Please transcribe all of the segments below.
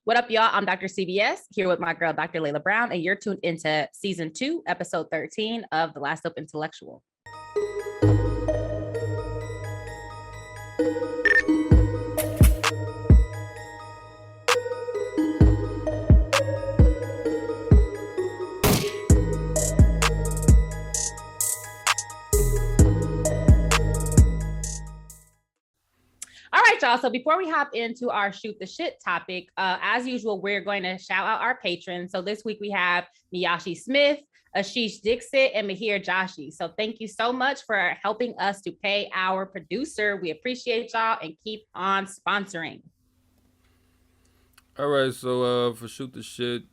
What up, y'all? I'm Dr. CBS here with my girl, Dr. Layla Brown, and you're tuned into season 2, episode 13 of The Last Dope Intellectual. All right, y'all. So before we hop into our shoot the shit topic, as usual, we're going to shout out our patrons. So this week we have Miyashi Smith, Ashish Dixit, and Mahir Joshi. So thank you so much for helping us to pay our producer. We appreciate y'all and keep on sponsoring. All right, so for shoot the shit,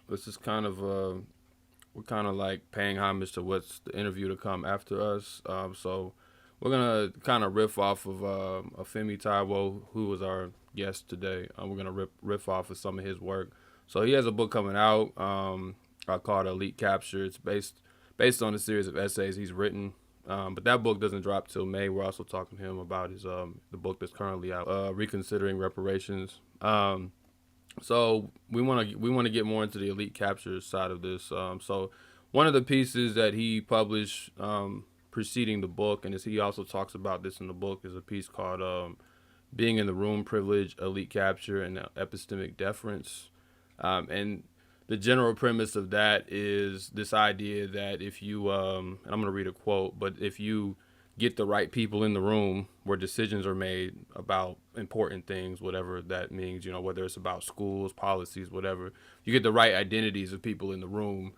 this is kind of we're kind of like paying homage to what's the interview to come after us. So we're gonna kind of riff off of Olufemi Taiwo, who was our guest today. We're gonna riff off of some of his work. So he has a book coming out called Elite Capture. It's based on a series of essays he's written. But that book doesn't drop till May. We're also talking to him about his the book that's currently out, Reconsidering Reparations. So we want to get more into the elite capture side of this. So one of the pieces that he published preceding the book, and he also talks about this in the book, is a piece called Being in the Room, Privilege, Elite Capture, and Epistemic Deference. And the general premise of that is this idea that if you, and I'm going to read a quote, but if you get the right people in the room where decisions are made about important things, whatever that means, whether it's about schools, policies, whatever, you get the right identities of people in the room,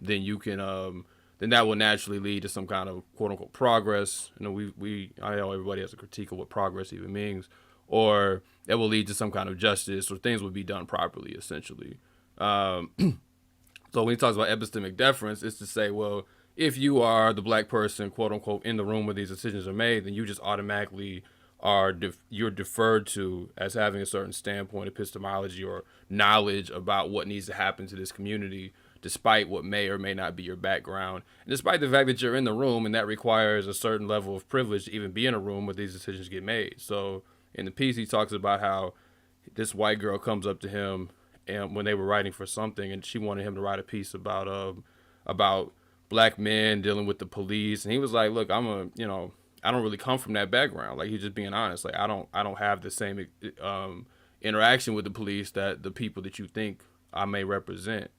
then you can, then that will naturally lead to some kind of quote unquote progress. I know everybody has a critique of what progress even means, or it will lead to some kind of justice, or things will be done properly, essentially. So when he talks about epistemic deference, it's to say, well, if you are the black person, quote unquote, in the room where these decisions are made, then you just automatically you're deferred to as having a certain standpoint, epistemology, or knowledge about what needs to happen to this community, despite what may or may not be your background, and despite the fact that you're in the room, and that requires a certain level of privilege to even be in a room where these decisions get made. So in the piece, he talks about how this white girl comes up to him, and when they were writing for something, and she wanted him to write a piece about black men dealing with the police, and he was like, look, I don't really come from that background. Like, he's just being honest. Like, I don't have the same interaction with the police that the people that you think I may represent.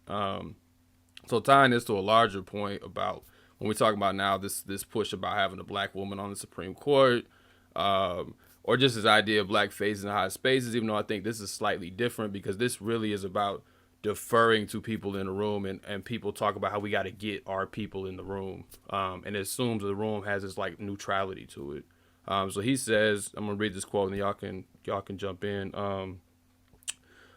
So tying this to a larger point about when we talk about now this push about having a black woman on the Supreme Court, or just this idea of black faces in high spaces, even though I think this is slightly different, because this really is about deferring to people in the room, and people talk about how we got to get our people in the room, and it assumes the room has this like neutrality to it. So he says, I'm gonna read this quote and y'all can jump in.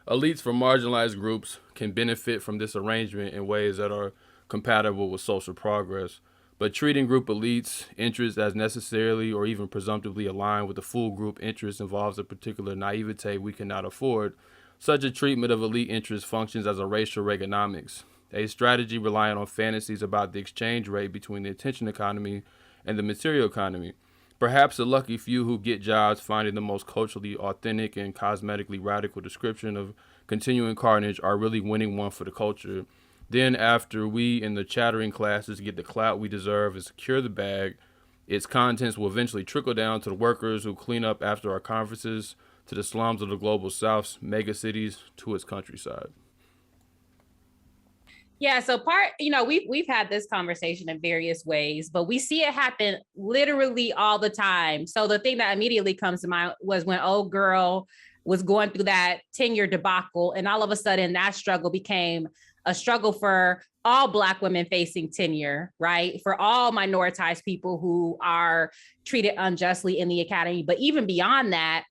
Elites from marginalized groups can benefit from this arrangement in ways that are compatible with social progress, but treating group elites' interests as necessarily or even presumptively aligned with the full group interest involves a particular naivete we cannot afford. Such a treatment of elite interests functions as a racial Reaganomics, a strategy relying on fantasies about the exchange rate between the attention economy and the material economy. Perhaps the lucky few who get jobs finding the most culturally authentic and cosmetically radical description of continuing carnage are really winning one for the culture. Then, after we in the chattering classes get the clout we deserve and secure the bag, its contents will eventually trickle down to the workers who clean up after our conferences, to the slums of the global South's mega cities, to its countryside. Yeah, so we've had this conversation in various ways, but we see it happen literally all the time. So the thing that immediately comes to mind was when old girl was going through that tenure debacle, and all of a sudden that struggle became a struggle for all Black women facing tenure, right? For all minoritized people who are treated unjustly in the academy. But even beyond that,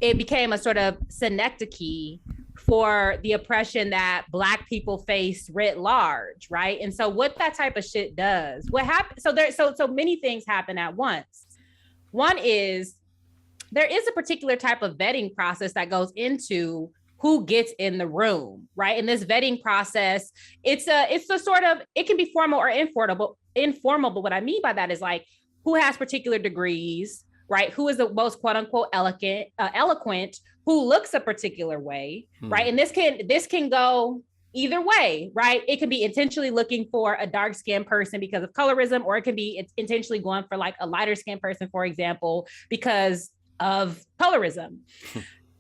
it became a sort of synecdoche for the oppression that Black people face writ large, right? And so what that type of shit does, what happens, so many things happen at once. One is, there is a particular type of vetting process that goes into who gets in the room, right? And this vetting process, it's a sort of, it can be formal or informal, but what I mean by that is like, who has particular degrees, right? Who is the most quote unquote eloquent, who looks a particular way, right? And this can go either way, right? It can be intentionally looking for a dark skinned person because of colorism, or it can be intentionally going for like a lighter skinned person, for example, because of colorism.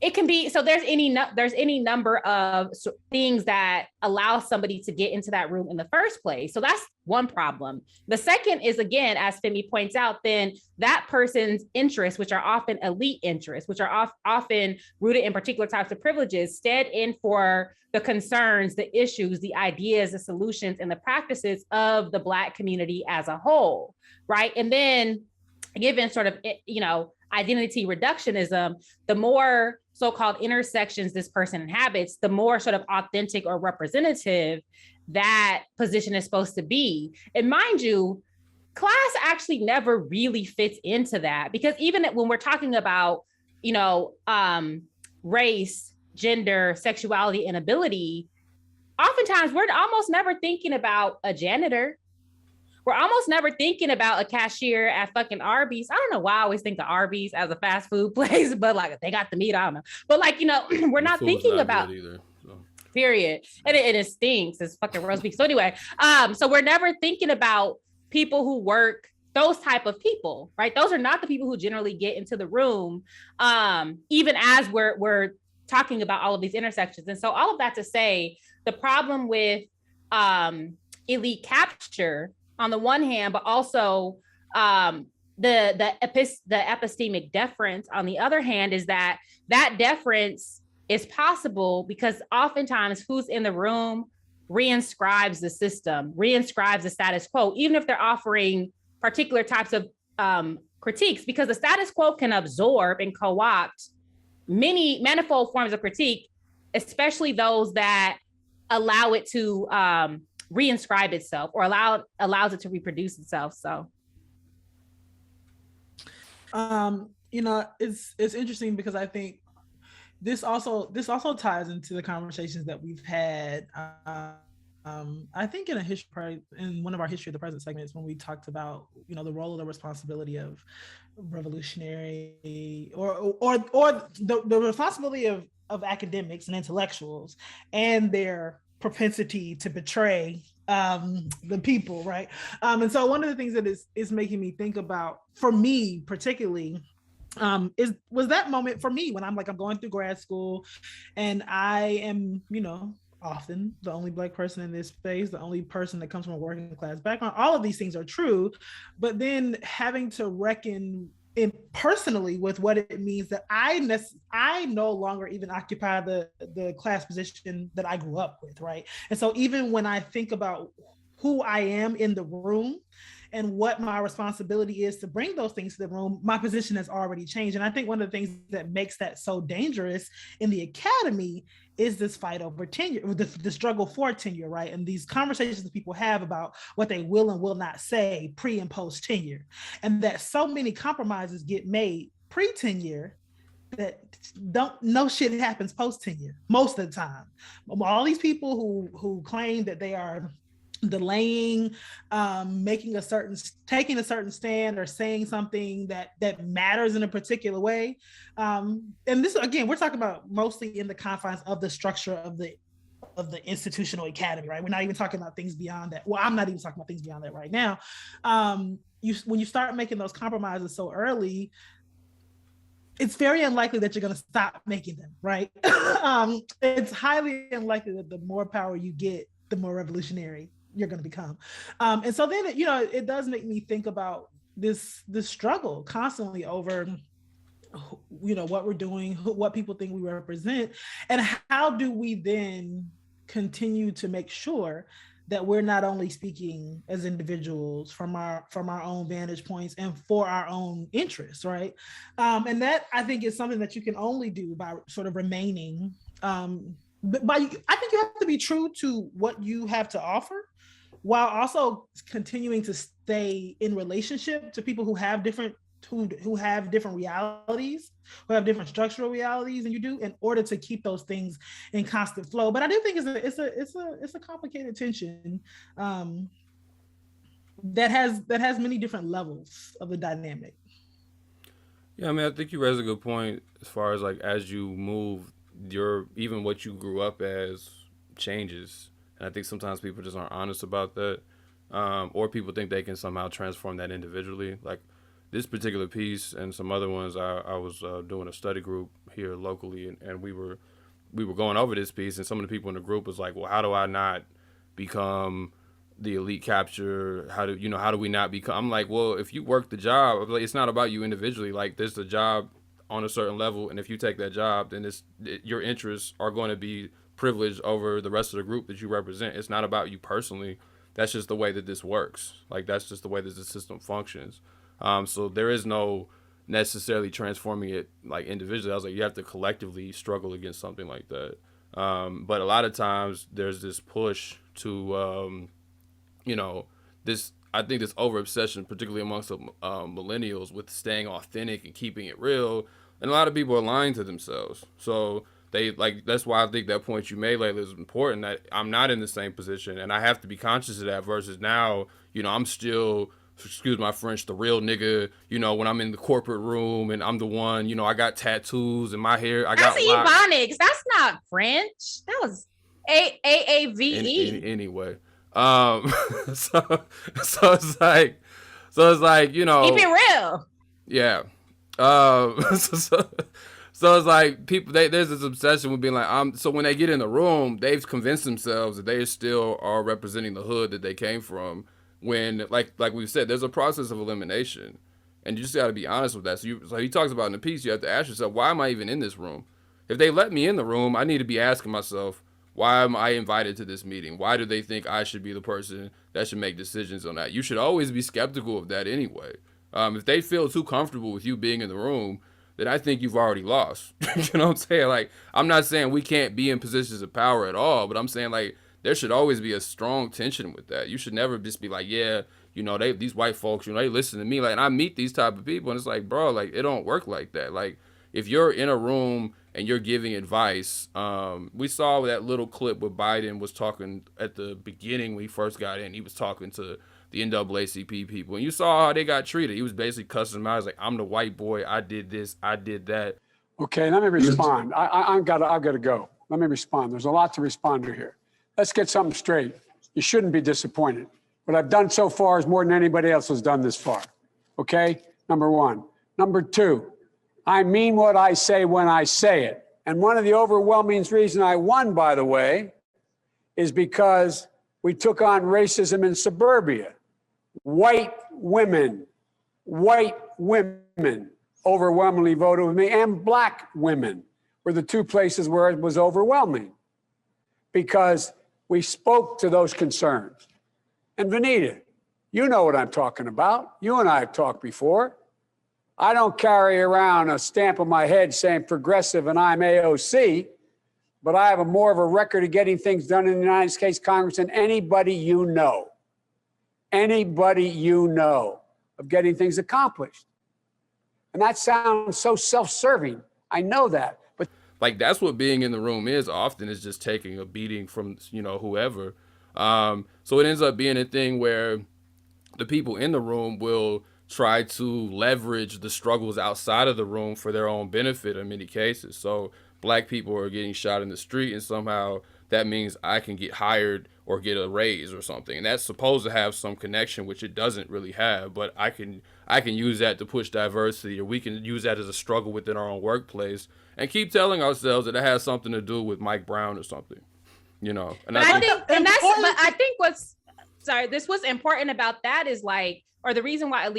It can be, so there's any number of things that allow somebody to get into that room in the first place. So that's one problem. The second is, again, as Femi points out, then that person's interests, which are often elite interests, which are often rooted in particular types of privileges, stand in for the concerns, the issues, the ideas, the solutions, and the practices of the Black community as a whole, right? And then given sort of, identity reductionism, the more so-called intersections this person inhabits, the more sort of authentic or representative that position is supposed to be. And mind you, class actually never really fits into that, because even when we're talking about, race, gender, sexuality, and ability, oftentimes we're almost never thinking about a janitor. We're almost never thinking about a cashier at fucking Arby's. I don't know why I always think of Arby's as a fast food place, but like they got the meat, I don't know. But like, we're not thinking about either. So. Period. And it stinks. It's fucking roast beef. So anyway, so we're never thinking about people who work, those type of people, right? Those are not the people who generally get into the room, even as we're talking about all of these intersections. And so all of that to say, the problem with elite capture on the one hand, but also the epistemic deference on the other hand, is that deference is possible because oftentimes who's in the room reinscribes the system, reinscribes the status quo, even if they're offering particular types of critiques, because the status quo can absorb and co-opt manifold forms of critique, especially those that allow it to reinscribe itself or allows it to reproduce itself. So it's interesting because I think this also ties into the conversations that we've had. I think in one of our history of the present segments, when we talked about the role of the responsibility of revolutionary or the responsibility of academics and intellectuals and their propensity to betray the people, right? And so one of the things that is making me think about, for me particularly, was that moment for me when I'm going through grad school, and I am, often the only Black person in this space, the only person that comes from a working class background. All of these things are true, but then having to reckon personally with what it means that I no longer even occupy the class position that I grew up with, right? And so even when I think about who I am in the room and what my responsibility is to bring those things to the room, my position has already changed. And I think one of the things that makes that so dangerous in the academy is this fight over tenure, the struggle for tenure, right? And these conversations that people have about what they will and will not say pre and post tenure. And that so many compromises get made pre-tenure that no shit happens post tenure most of the time. All these people who claim that they are delaying, taking a certain stand or saying something that matters in a particular way. And this, again, we're talking about mostly in the confines of the structure of the institutional academy, right? We're not even talking about things beyond that. Well, I'm not even talking about things beyond that right now. When you start making those compromises so early, it's very unlikely that you're going to stop making them, right? It's highly unlikely that the more power you get, the more revolutionary you're going to become. And so then, it does make me think about this struggle constantly over, what we're doing, what people think we represent, and how do we then continue to make sure that we're not only speaking as individuals from our own vantage points and for our own interests, right? And that, I think, is something that you can only do by sort of remaining, I think you have to be true to what you have to offer, while also continuing to stay in relationship to people who have different realities, who have different structural realities than you do, in order to keep those things in constant flow. But I do think it's a complicated tension that has many different levels of the dynamic. Yeah, I mean, I think you raise a good point as far as like as you move, your even what you grew up as changes, and I think sometimes people just aren't honest about that, or people think they can somehow transform that individually. Like this particular piece and some other ones, I was doing a study group here locally, and we were going over this piece, and some of the people in the group was like, well, how do I not become the elite capture? How do we not become? I'm like, well, if you work the job, like, it's not about you individually. Like there's a job on a certain level, and if you take that job, then your interests are going to be privileged over the rest of the group that you represent. It's not about you personally. That's just the way that this works. Like that's just the way that the system functions. So there is no necessarily transforming it like individually. I was like, you have to collectively struggle against something like that. But a lot of times there's this push to this, I think this over obsession, particularly amongst the millennials, with staying authentic and keeping it real. And a lot of people are lying to themselves. So that's why I think that point you made, Layla, is important, that I'm not in the same position and I have to be conscious of that versus now, I'm still, excuse my French, the real nigga, when I'm in the corporate room and I'm the one, I got tattoos and my hair, I got That's Ebonics. That's not French. That was AAVE. Anyway. So it's like, keep it real. Yeah. So it's like people, there's this obsession with being like, so when they get in the room, they've convinced themselves that they still are representing the hood that they came from. When like we've said, there's a process of elimination, and you just got to be honest with that. So he talks about in the piece, you have to ask yourself, why am I even in this room? If they let me in the room, I need to be asking myself, why am I invited to this meeting? Why do they think I should be the person that should make decisions on that? You should always be skeptical of that anyway. If they feel too comfortable with you being in the room, then I think you've already lost. You know what I'm saying? Like, I'm not saying we can't be in positions of power at all, but I'm saying like there should always be a strong tension with that. You should never just be like, yeah, these white folks, they listen to me. Like, and I meet these type of people, and it's like, bro, like it don't work like that. Like, if you're in a room and you're giving advice, we saw that little clip where Biden was talking at the beginning when he first got in. He was talking to the NAACP people, and you saw how they got treated. He was basically cussing them out. He's like, I'm the white boy. I did this. I did that. Okay, let me respond. I've got to go. Let me respond. There's a lot to respond to here. Let's get something straight. You shouldn't be disappointed. What I've done so far is more than anybody else has done this far. Okay, number one. Number two, I mean what I say when I say it. And one of the overwhelming reasons I won, by the way, is because we took on racism in suburbia. White women overwhelmingly voted with me, and black women were the two places where it was overwhelming because we spoke to those concerns. And Vanita, you know what I'm talking about. You and I have talked before. I don't carry around a stamp on my head saying progressive and I'm AOC, but I have more of a record of getting things done in the United States Congress than anybody you know. Anybody you know of getting things accomplished. And that sounds so self-serving. I know that. But like, that's what being in the room is often, is just taking a beating from, whoever. So it ends up being a thing where the people in the room will try to leverage the struggles outside of the room for their own benefit in many cases. So black people are getting shot in the street, and somehow that means I can get hired or get a raise or something. And that's supposed to have some connection, which it doesn't really have, but I can use that to push diversity, or we can use that as a struggle within our own workplace and keep telling ourselves that it has something to do with Mike Brown or something, And I think what's important about that is or the reason why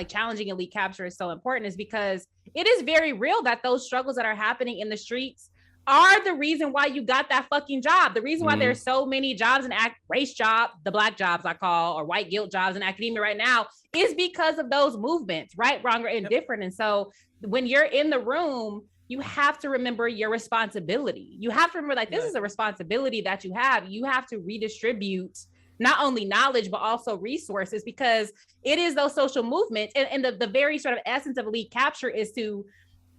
challenging elite capture is so important is because it is very real that those struggles that are happening in the streets are the reason why you got that fucking job. The reason why there's so many jobs in race job, the black jobs I call, or white guilt jobs in academia right now, is because of those movements, right, wrong, or indifferent. And so when you're in the room, you have to remember your responsibility. You have to remember this is a responsibility that you have. You have to redistribute not only knowledge, but also resources, because it is those social movements. And the very sort of essence of elite capture is to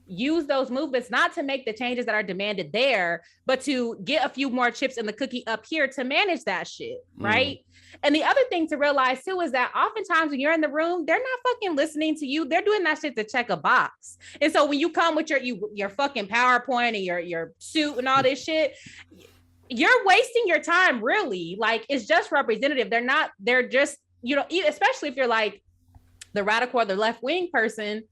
use those movements not to make the changes that are demanded there, but to get a few more chips in the cookie up here to manage that shit, right? And the other thing to realize too is that oftentimes when you're in the room, they're not fucking listening to you. They're doing that shit to check a box. And so when you come with your fucking PowerPoint and your suit and all this shit, you're wasting your time, really. Like, it's just representative. They're just, you know, especially if you're like the radical or the left wing person,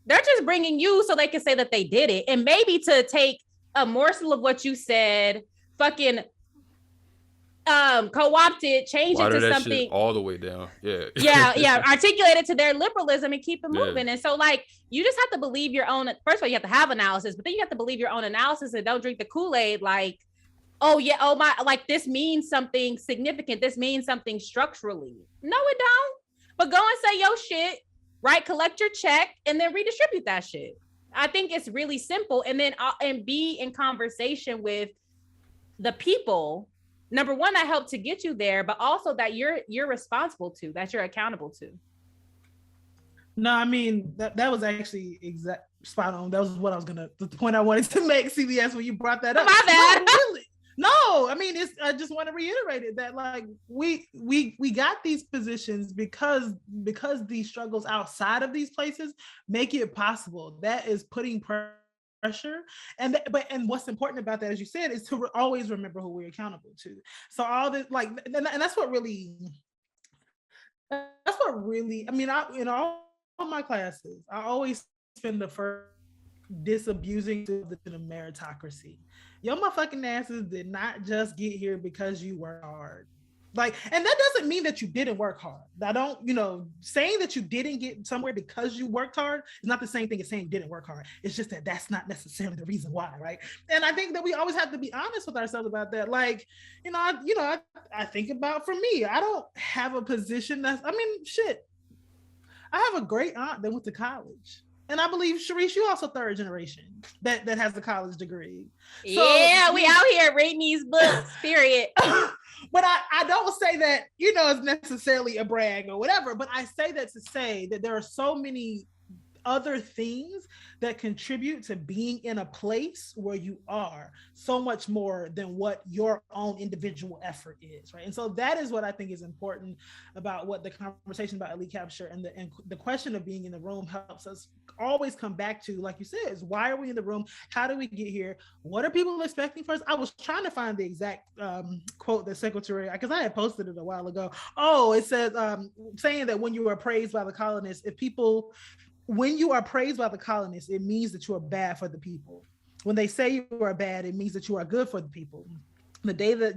they're just bringing you so they can say that they did it. And maybe to take a morsel of what you said, fucking co-opt it, change Water it to that something shit all the way down. yeah, articulate it to their liberalism and keep it moving. And so, like, you just have to believe your own. First of all, you have to have analysis, but then you have to believe your own analysis and don't drink the Kool-Aid. Like, oh yeah, oh my, like this means something significant. This means something structurally. No, it don't. But go and say your shit, right? Collect your check and then redistribute that shit. I think it's really simple. And then and be in conversation with the people. Number one, that helped to get you there, but also that you're responsible to, that you're accountable to. No, I mean, that was actually spot on. That was what I was the point I wanted to make, CBS, when you brought that up. My bad. No, really. No, I mean, I just want to reiterate it, that like we got these positions because these struggles outside of these places make it possible. That is putting pressure, and what's important about that, as you said, is to always remember who we're accountable to. So all this, like, and that's what really. I mean, in all my classes, I always spend the first disabusing the meritocracy. Your motherfucking asses did not just get here because you worked hard. Like, and that doesn't mean that you didn't work hard. I don't, saying that you didn't get somewhere because you worked hard is not the same thing as saying you didn't work hard. It's just that that's not necessarily the reason why, right? And I think that we always have to be honest with ourselves about that. Like, I think about, for me, I don't have a position shit. I have a great aunt that went to college. And I believe, Sharice, you also third generation that has a college degree. So, yeah, we out here reading these books, period. But I don't say that, it's necessarily a brag or whatever, but I say that to say that there are so many other things that contribute to being in a place where you are, so much more than what your own individual effort is, right? And so that is what I think is important about what the conversation about elite capture and the question of being in the room helps us always come back to, like you said, is why are we in the room? How do we get here? What are people expecting first? I was trying to find the exact quote that Secretary, because I had posted it a while ago. Oh, it says, saying that when you are praised by the colonists, when you are praised by the colonists, it means that you are bad for the people. When they say you are bad, it means that you are good for the people. The day that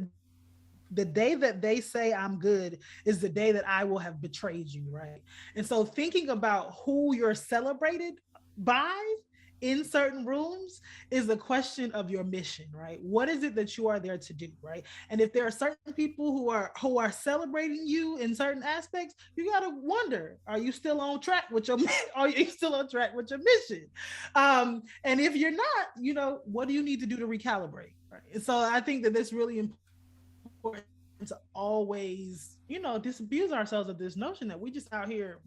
they say I'm good is the day that I will have betrayed you, right? And so thinking about who you're celebrated by in certain rooms is a question of your mission, right? What is it that you are there to do, right? And if there are certain people who are celebrating you in certain aspects, you got to wonder, are you still on track with your mission? And if you're not, what do you need to do to recalibrate, right? And so I think that that's really important to always, disabuse ourselves of this notion that we just out here,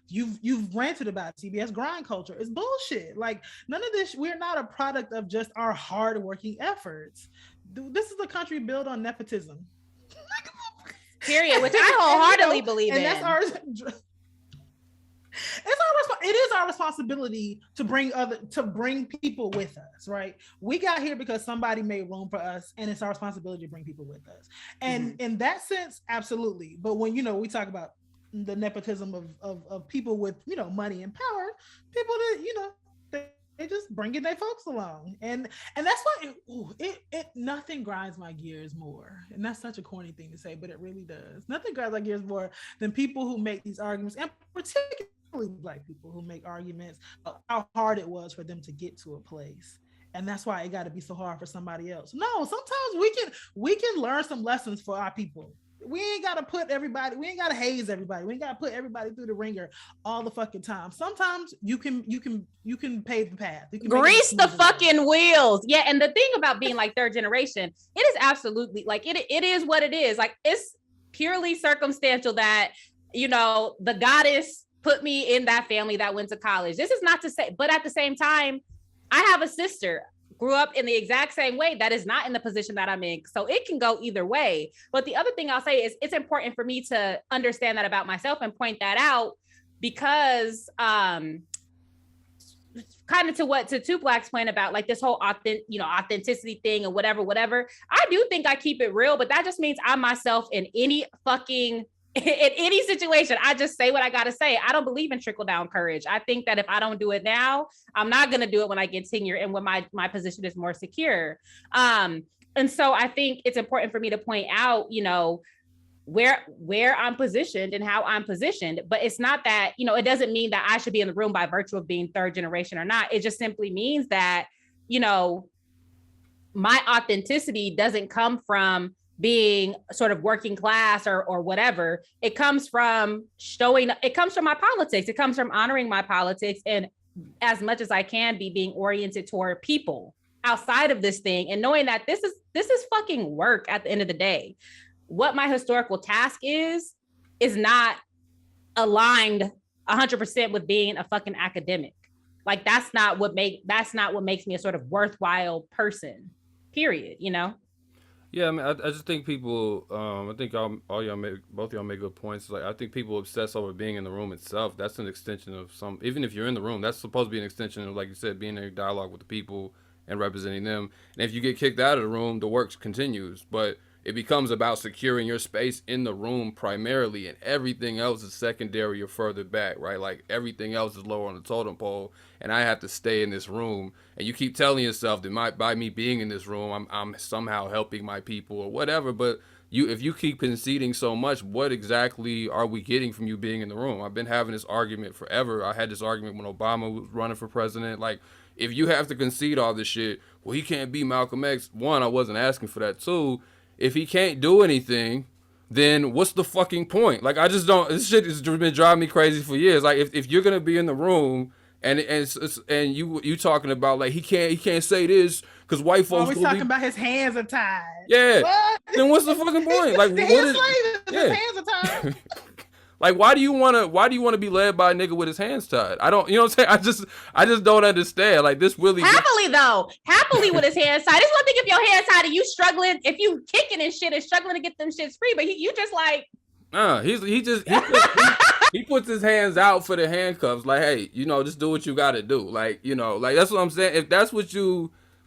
you've ranted about CBS grind culture. It's bullshit. Like, none of this, we're not a product of just our hardworking efforts. This is a country built on nepotism. Period, which I wholeheartedly believe in. That's ours. It is our responsibility to bring people with us, right? We got here because somebody made room for us, and it's our responsibility to bring people with us. And in that sense, absolutely. But when we talk about the nepotism of people with money and power, people that they just bringing their folks along, and that's why it nothing grinds my gears more. And that's such a corny thing to say, but it really does. Nothing grinds my gears more than people who make these arguments, and particularly Black people who make arguments about how hard it was for them to get to a place. And that's why it got to be so hard for somebody else. No, sometimes we can learn some lessons for our people. We ain't got to haze everybody. We ain't got to put everybody through the ringer all the fucking time. Sometimes you can pave the path. Grease the fucking wheels. Yeah. And the thing about being like third generation, it is absolutely like, it is what it is. Like, it's purely circumstantial that, the goddess put me in that family that went to college. This is not to say, but at the same time, I have a sister, grew up in the exact same way, that is not in the position that I'm in. So it can go either way. But the other thing I'll say is it's important for me to understand that about myself and point that out, because kind of to Two Black's point about like this whole authenticity thing and whatever. I do think I keep it real, but that just means I myself in any situation, I just say what I got to say. I don't believe in trickle down courage. I think that if I don't do it now, I'm not going to do it when I get tenure and when my position is more secure. And so I think it's important for me to point out, where I'm positioned and how I'm positioned, but it's not that, it doesn't mean that I should be in the room by virtue of being third generation or not. It just simply means that, my authenticity doesn't come from being sort of working class or whatever. It comes from my politics. It comes from honoring my politics, and as much as I can being oriented toward people outside of this thing, and knowing that this is fucking work at the end of the day. What my historical task is not aligned 100% with being a fucking academic. Like that's not what makes me a sort of worthwhile person, period, Yeah, I mean, I just think people, I think both of y'all make good points. Like, I think people obsess over being in the room itself. That's an extension of even if you're in the room, that's supposed to be an extension of, like you said, being in dialogue with the people and representing them. And if you get kicked out of the room, the work continues. But it becomes about securing your space in the room primarily, and everything else is secondary or further back, right? Like everything else is lower on the totem pole, and I have to stay in this room. And you keep telling yourself that by me being in this room, I'm somehow helping my people or whatever. But if you keep conceding so much, what exactly are we getting from you being in the room? I've been having this argument forever. I had this argument when Obama was running for president. Like, if you have to concede all this shit, well, he can't be Malcolm X. One, I wasn't asking for that. Two, if he can't do anything, then what's the fucking point? Like, I just don't. This shit has been driving me crazy for years. Like, if you're gonna be in the room and you talking about like he can't say this because white folks. Always talking about his hands are tied. Yeah. What? Then what's the fucking point? Like, his hands are tied. Like, why do you wanna be led by a nigga with his hands tied? I don't, you know what I'm saying? I just don't understand. Like, this really happily with his hands tied. It's one thing if your hands tied and you struggling, if you kicking and shit and struggling to get them shits free, but you just like. He puts his hands out for the handcuffs. Like, hey, just do what you gotta do. Like, like that's what I'm saying. If that's what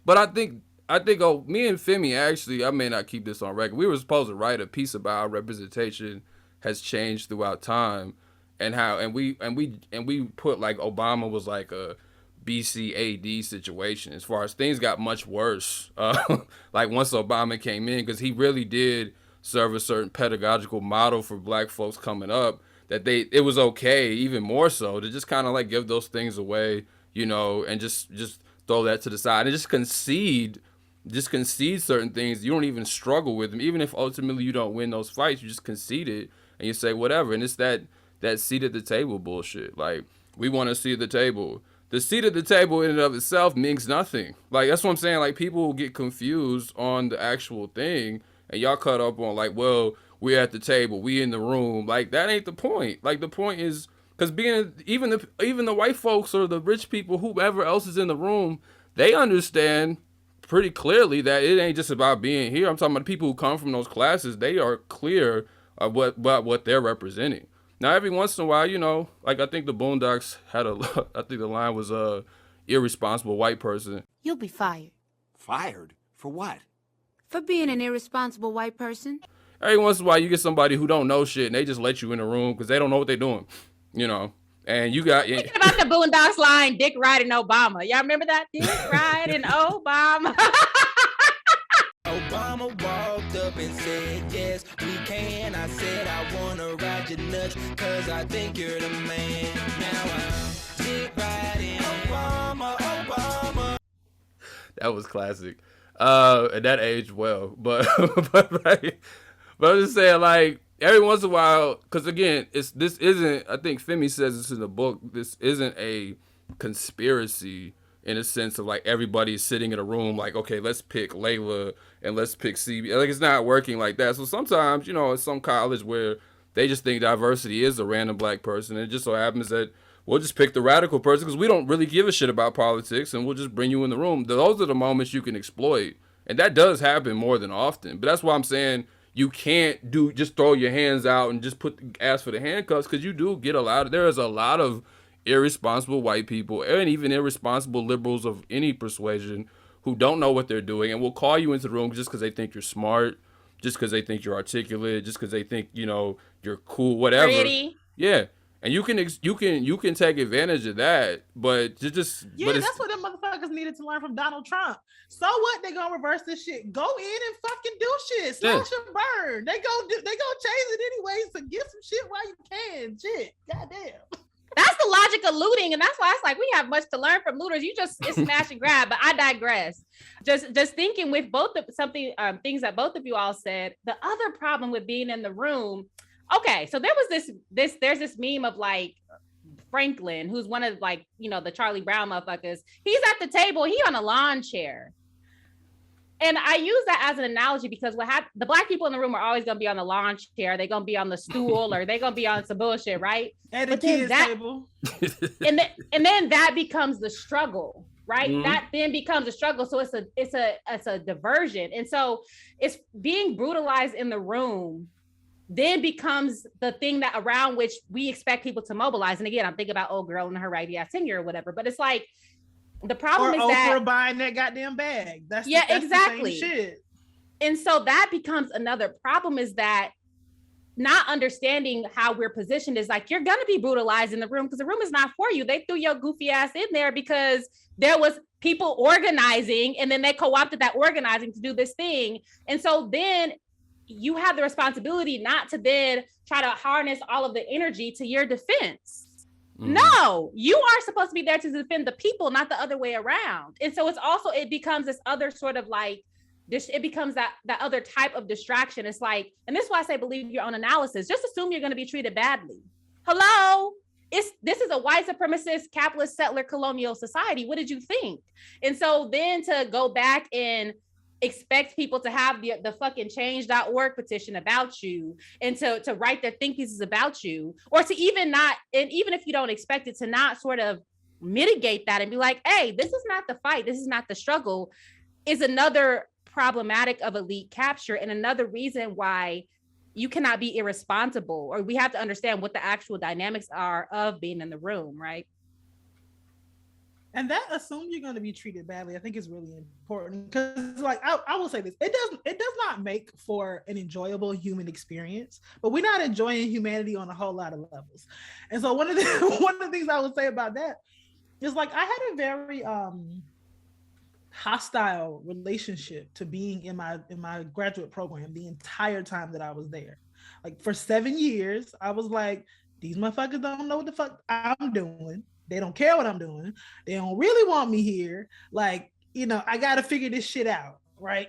but I think me and Femi actually, I may not keep this on record. We were supposed to write a piece about how representation has changed throughout time, and how we put like Obama was like a BCAD situation as far as things got much worse. Like once Obama came in, because he really did serve a certain pedagogical model for black folks coming up, that it was okay, even more so, to just kind of like give those things away, and just throw that to the side and just concede certain things. You don't even struggle with them, even if ultimately you don't win those fights. You just concede it and you say whatever. And it's that seat at the table bullshit. Like, we want a seat at the table. The seat at the table in and of itself means nothing. Like, that's what I'm saying. Like, people get confused on the actual thing, and y'all cut up on like, well, we're at the table, we in the room. Like, that ain't the point. Like, the point is, because even the white folks or the rich people, whoever else is in the room, they understand pretty clearly that it ain't just about being here. I'm talking about the people who come from those classes. They are clear of what they're representing. Now, every once in a while, like I think the Boondocks had I think the line was irresponsible white person. You'll be fired. Fired? For what? For being an irresponsible white person. Every once in a while, you get somebody who don't know shit, and they just let you in the room because they don't know what they're doing, And you got thinking about the Boondocks line, Dick riding Obama. Y'all remember that? Dick riding Obama. Obama walked up and said, yes, we can. I said, I wanna ride your nuts, cause I think you're the man. Now I'm Dick riding Obama. That was classic. And that aged well. But I'm just saying, like, every once in a while, because again, this isn't, I think Femi says this in the book, this isn't a conspiracy in a sense of like everybody's sitting in a room like, okay, let's pick Layla and let's pick CB. Like, it's not working like that. So sometimes, in some college where They just think diversity is a random black person. And it just so happens that we'll just pick the radical person because we don't really give a shit about politics, and we'll just bring you in the room. Those are the moments you can exploit. And that does happen more than often. But that's why I'm saying you can't just throw your hands out and just ask for the handcuffs, because you do get there is a lot of irresponsible white people and even irresponsible liberals of any persuasion who don't know what they're doing and will call you into the room just because they think you're smart, just because they think you're articulate, just because they think, you're cool, whatever. Pretty. Yeah. And you can take advantage of that, but that's what them motherfuckers needed to learn from Donald Trump. So what? They gonna reverse this shit. Go in and fucking do shit. Slash and burn. They go chase it anyways. So get some shit while you can. Shit. Goddamn. That's the logic of looting, and that's why it's like we have much to learn from looters. It's smash and grab, but I digress. Just thinking with things that both of you all said. The other problem with being in the room. Okay, so there was there's this meme of like Franklin, who's one of like, the Charlie Brown motherfuckers. He's at the table, he on a lawn chair. And I use that as an analogy because the black people in the room are always going to be on the lawn chair. They're going to be on the stool or they're going to be on some bullshit, right? At the kids' table. And then that becomes the struggle, right? Mm-hmm. That then becomes a struggle. So it's a diversion. And so it's being brutalized in the room then becomes the thing that around which we expect people to mobilize. And again, I'm thinking about old girl in her raggedy ass tenure or whatever, but it's like, the problem is Oprah buying that goddamn bag. That's exactly. The same shit. And so that becomes another problem, is that not understanding how we're positioned is like, you're going to be brutalized in the room because the room is not for you. They threw your goofy ass in there because there was people organizing, and then they co-opted that organizing to do this thing. And so then you have the responsibility not to then try to harness all of the energy to your defense. No, you are supposed to be there to defend the people, not the other way around. And so it becomes this other sort of like, it becomes that other type of distraction. It's like, and this is why I say believe your own analysis. Just assume you're going to be treated badly. Hello? This is a white supremacist, capitalist, settler, colonial society. What did you think? And so then to go back and expect people to have the fucking change.org petition about you and to write their think pieces about you, or to even if you don't expect it, to not sort of mitigate that and be like, hey, this is not the fight, this is not the struggle, is another problematic of elite capture and another reason why you cannot be irresponsible, or we have to understand what the actual dynamics are of being in the room, right? And that assumes you're going to be treated badly, I think is really important, because like I will say this, it does not make for an enjoyable human experience, but we're not enjoying humanity on a whole lot of levels. And so one of the things I would say about that is like, I had a very hostile relationship to being in my graduate program the entire time that I was there. Like for 7 years, I was like, these motherfuckers don't know what the fuck I'm doing. They don't care what I'm doing. They don't really want me here. Like, I got to figure this shit out. Right.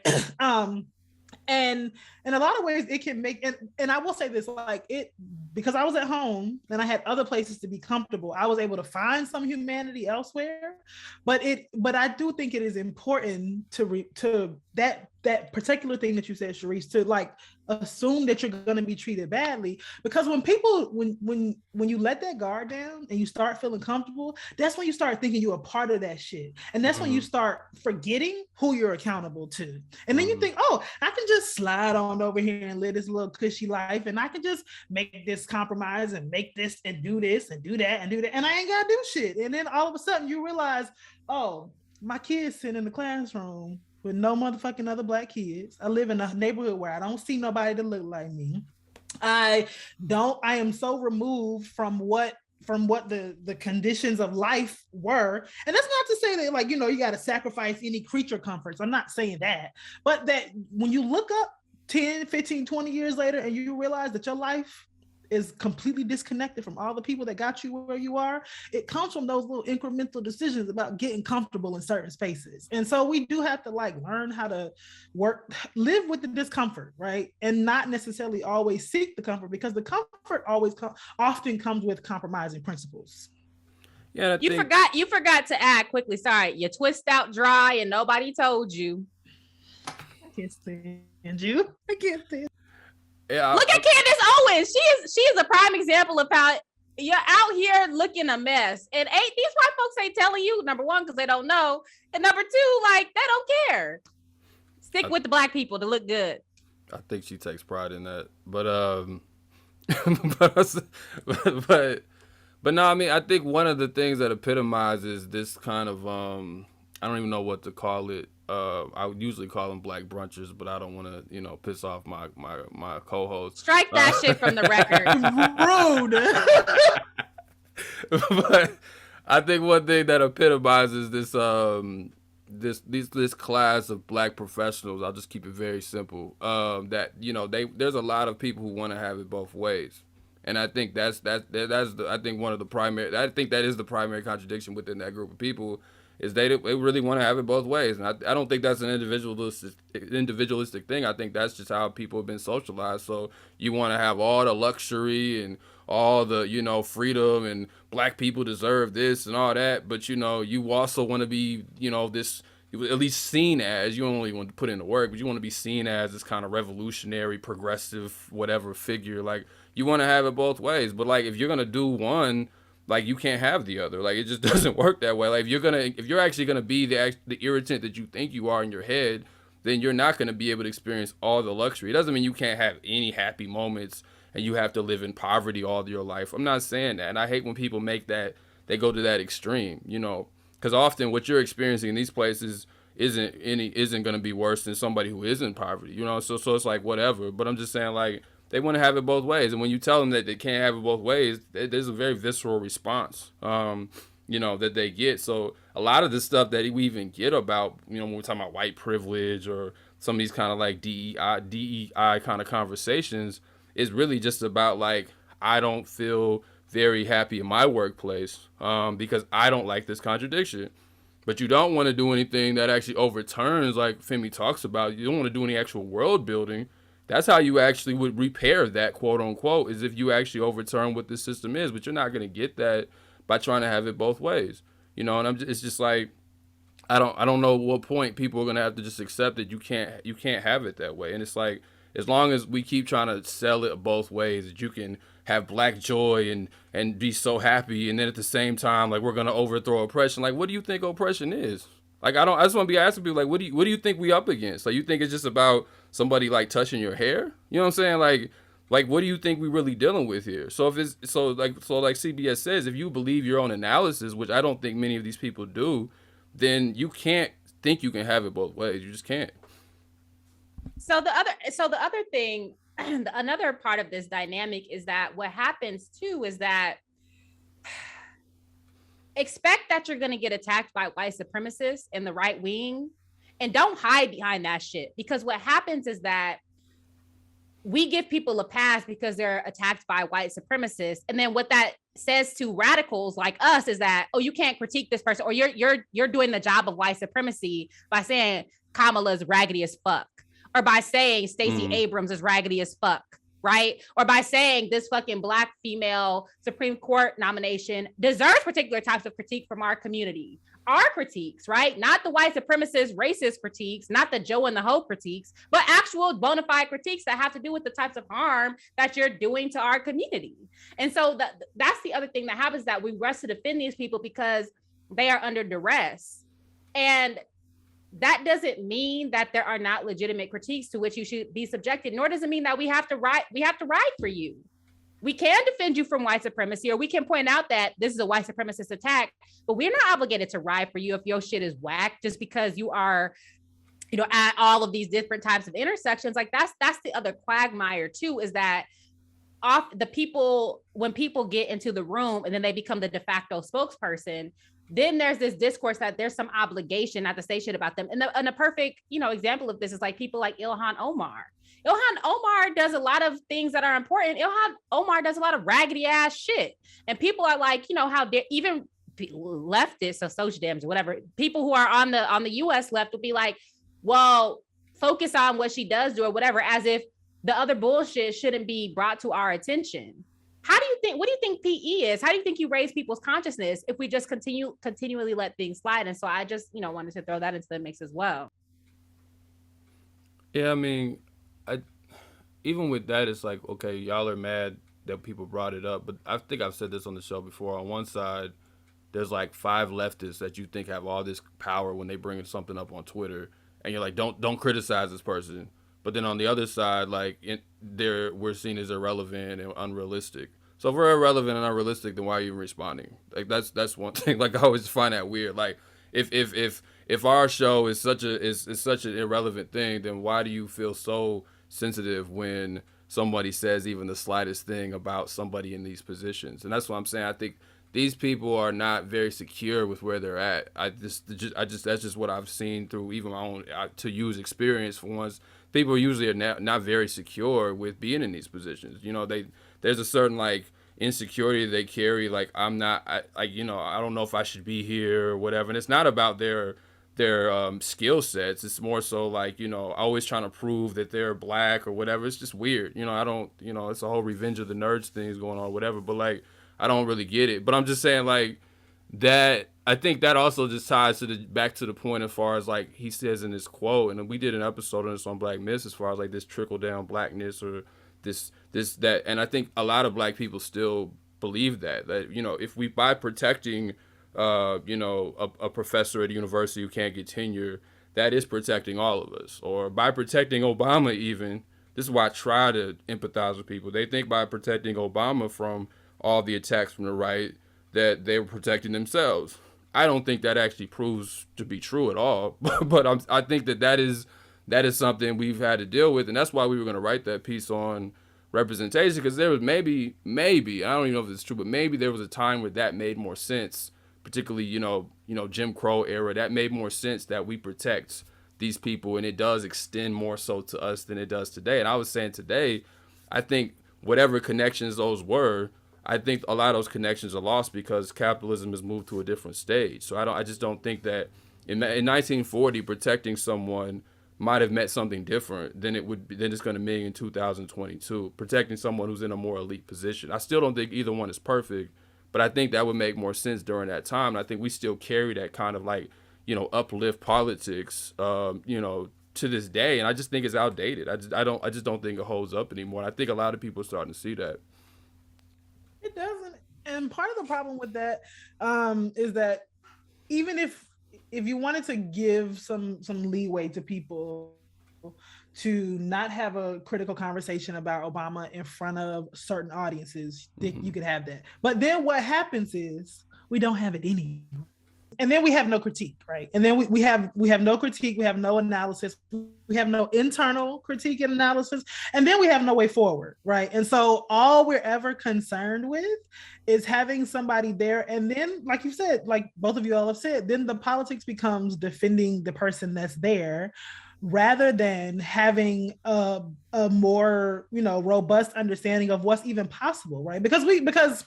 And in a lot of ways it can make, and I will say this, like because I was at home and I had other places to be comfortable, I was able to find some humanity elsewhere, but I do think it is important to that particular thing that you said, Sharice, to like assume that you're going to be treated badly, because when you let that guard down and you start feeling comfortable, that's when you start thinking you're a part of that shit, and that's when you start forgetting who you're accountable to, and then you think, oh, I can just slide on over here and live this little cushy life, and I can just make this compromise and make this and do this and do that and do that, and I ain't gotta do shit. And then all of a sudden you realize, oh, my kids sitting in the classroom with no motherfucking other black kids. I live in a neighborhood where I don't see nobody that look like me. I am so removed from what the conditions of life were. And that's not to say that, like, you got to sacrifice any creature comforts. I'm not saying that. But that when you look up 10, 15, 20 years later and you realize that your life is completely disconnected from all the people that got you where you are, it comes from those little incremental decisions about getting comfortable in certain spaces. And so we do have to like learn how to live with the discomfort, right? And not necessarily always seek the comfort, because the comfort often comes with compromising principles. Yeah, you forgot to add quickly. Sorry, you twist out dry and nobody told you. I can't stand you. I can't stand. Yeah, Look at Candace Owens. She is a prime example of how you're out here looking a mess. And these white folks ain't telling you, number one, because they don't know. And number two, like, they don't care. Stick with the black people to look good. I think she takes pride in that. But but no, I mean, I think one of the things that epitomizes this kind of I don't even know what to call it. I would usually call them black brunchers, but I don't want to, piss off my co-host. Strike that shit from the record. Rude. But I think one thing that epitomizes this class of black professionals, I'll just keep it very simple. That there's a lot of people who want to have it both ways, and I think I think that is the primary contradiction within that group of people. Is they really want to have it both ways. And I don't think that's an individualistic thing. I think that's just how people have been socialized. So you want to have all the luxury and all the, freedom, and black people deserve this and all that. But, you also want to be, this, at least seen as, you don't really want to put in the work, but you want to be seen as this kind of revolutionary, progressive, whatever figure. Like, you want to have it both ways. But, like, if you're going to do one, like, you can't have the other. Like, it just doesn't work that way. Like, if you're actually gonna be the irritant that you think you are in your head, then you're not gonna be able to experience all the luxury. It doesn't mean you can't have any happy moments and you have to live in poverty all your life. I'm not saying that, and I hate when people make that, they go to that extreme, because often what you're experiencing in these places isn't gonna be worse than somebody who is in poverty, So it's like whatever. But I'm just saying, like, they want to have it both ways. And when you tell them that they can't have it both ways, there's a very visceral response, that they get. So a lot of the stuff that we even get about, when we're talking about white privilege or some of these kind of like DEI kind of conversations, is really just about, like, I don't feel very happy in my workplace because I don't like this contradiction. But you don't want to do anything that actually overturns, like Femi talks about. You don't want to do any actual world building. That's how you actually would repair that, quote unquote, is if you actually overturn what the system is. But you're not going to get that by trying to have it both ways, And it's just like, I don't know what point people are going to have to just accept that you can't have it that way. And it's like, as long as we keep trying to sell it both ways, that you can have black joy and be so happy, and then at the same time, like, we're going to overthrow oppression. Like, what do you think oppression is? Like, I just want to be asking people, like, what do you think we up against? Like, you think it's just about somebody, like, touching your hair? You know what I'm saying? Like, what do you think we really dealing with here? So like CBS says, if you believe your own analysis, which I don't think many of these people do, then you can't think you can have it both ways. You just can't. So the other thing, another part of this dynamic is that what happens too is that expect that you're going to get attacked by white supremacists in the right wing, and don't hide behind that shit. Because what happens is that we give people a pass because they're attacked by white supremacists. And then what that says to radicals like us is that, oh, you can't critique this person, or you're doing the job of white supremacy by saying Kamala's raggedy as fuck, or by saying Stacey Abrams is raggedy as fuck. Right? Or by saying this fucking black female Supreme Court nomination deserves particular types of critique from our community. Our critiques, right? Not the white supremacist, racist critiques, not the Joe and the Ho critiques, but actual bona fide critiques that have to do with the types of harm that you're doing to our community. And so that's the other thing that happens, that we rush to defend these people because they are under duress. And that doesn't mean that there are not legitimate critiques to which you should be subjected, nor does it mean that we have to ride for you. We can defend you from white supremacy, or we can point out that this is a white supremacist attack, but we're not obligated to ride for you if your shit is whack just because you are, at all of these different types of intersections. Like, that's the other quagmire too, is that when people get into the room and then they become the de facto spokesperson, then there's this discourse that there's some obligation not to say shit about them. And a perfect, example of this is like people like Ilhan Omar. Ilhan Omar does a lot of things that are important. Ilhan Omar does a lot of raggedy ass shit. And people are like, how dare, even leftists or social dems or whatever, people who are on the US left will be like, well, focus on what she does do or whatever, as if the other bullshit shouldn't be brought to our attention. What do you think PE is? How do you think you raise people's consciousness if we just continually let things slide? And so I just, wanted to throw that into the mix as well. Yeah, I mean, even with that, it's like, okay, y'all are mad that people brought it up, but I think I've said this on the show before. On one side, there's like 5 leftists that you think have all this power when they bring something up on Twitter, and you're like, don't criticize this person. But then on the other side, like we're seen as irrelevant and unrealistic. So if we're irrelevant and unrealistic, then why are you responding? Like that's one thing. Like I always find that weird. Like if our show is such an irrelevant thing, then why do you feel so sensitive when somebody says even the slightest thing about somebody in these positions? And that's what I'm saying. I think these people are not very secure with where they're at. I just that's just what I've seen through even my own to use experience for once. People usually are not very secure with being in these positions. You know, there's a certain like insecurity they carry. Like I don't know if I should be here or whatever. And it's not about their skill sets. It's more so like, you know, always trying to prove that they're black or whatever. It's just weird. You know, it's a whole revenge of the nerds things going on or whatever. But like, I don't really get it. But I'm just saying like that. I think that also just ties back to the point as far as like he says in this quote, and we did an episode on this on Black Myths as far as like this trickle down blackness or this that, and I think a lot of black people still believe that you know, if we by protecting you know, a professor at a university who can't get tenure, that is protecting all of us. Or by protecting Obama, even, this is why I try to empathize with people. They think by protecting Obama from all the attacks from the right that they were protecting themselves. I don't think that actually proves to be true at all. But I think that is something we've had to deal with, and that's why we were going to write that piece on representation, because there was maybe I don't even know if it's true, but maybe there was a time where that made more sense, particularly you know Jim Crow era. That made more sense that we protect these people, and it does extend more so to us than it does today. And I was saying today, I think whatever connections those were, I think a lot of those connections are lost because capitalism has moved to a different stage. So I just don't think that in 1940 protecting someone might have meant something different than it's going to mean in 2022. Protecting someone who's in a more elite position. I still don't think either one is perfect, but I think that would make more sense during that time. And I think we still carry that kind of like, you know, uplift politics, you know, to this day. And I just think it's outdated. I just don't think it holds up anymore. And I think a lot of people are starting to see that. It doesn't. And part of the problem with that is that even if you wanted to give some leeway to people to not have a critical conversation about Obama in front of certain audiences, you could have that. But then what happens is we don't have it anymore. And then we have no critique, right? And then we have no critique, we have no analysis, we have no internal critique and analysis, and then we have no way forward, right? And so all we're ever concerned with is having somebody there. And then, like you said, like both of you all have said, then the politics becomes defending the person that's there rather than having a more, you know, robust understanding of what's even possible, right? Because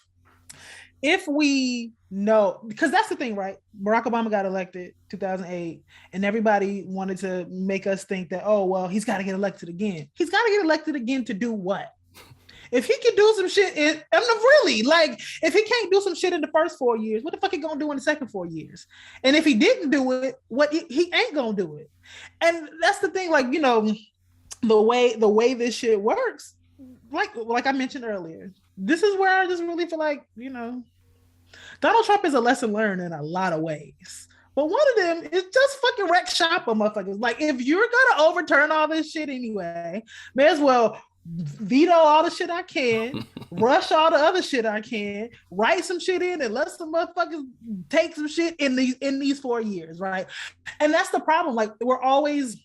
if we know, because that's the thing, right? Barack Obama got elected 2008, and everybody wanted to make us think that, oh, well, he's got to get elected again. He's got to get elected again to do what? If he can do some shit if he can't do some shit in the first 4 years, what the fuck he gonna do in the second 4 years? And if he didn't do it, he ain't gonna do it. And that's the thing, like, you know, the way this shit works, like I mentioned earlier, this is where I just really feel like, you know, Donald Trump is a lesson learned in a lot of ways. But one of them is just fucking wreck shop on motherfuckers. Like, if you're gonna overturn all this shit anyway, may as well veto all the shit I can, rush all the other shit I can, write some shit in, and let some motherfuckers take some shit in these 4 years, right? And that's the problem. Like, we're always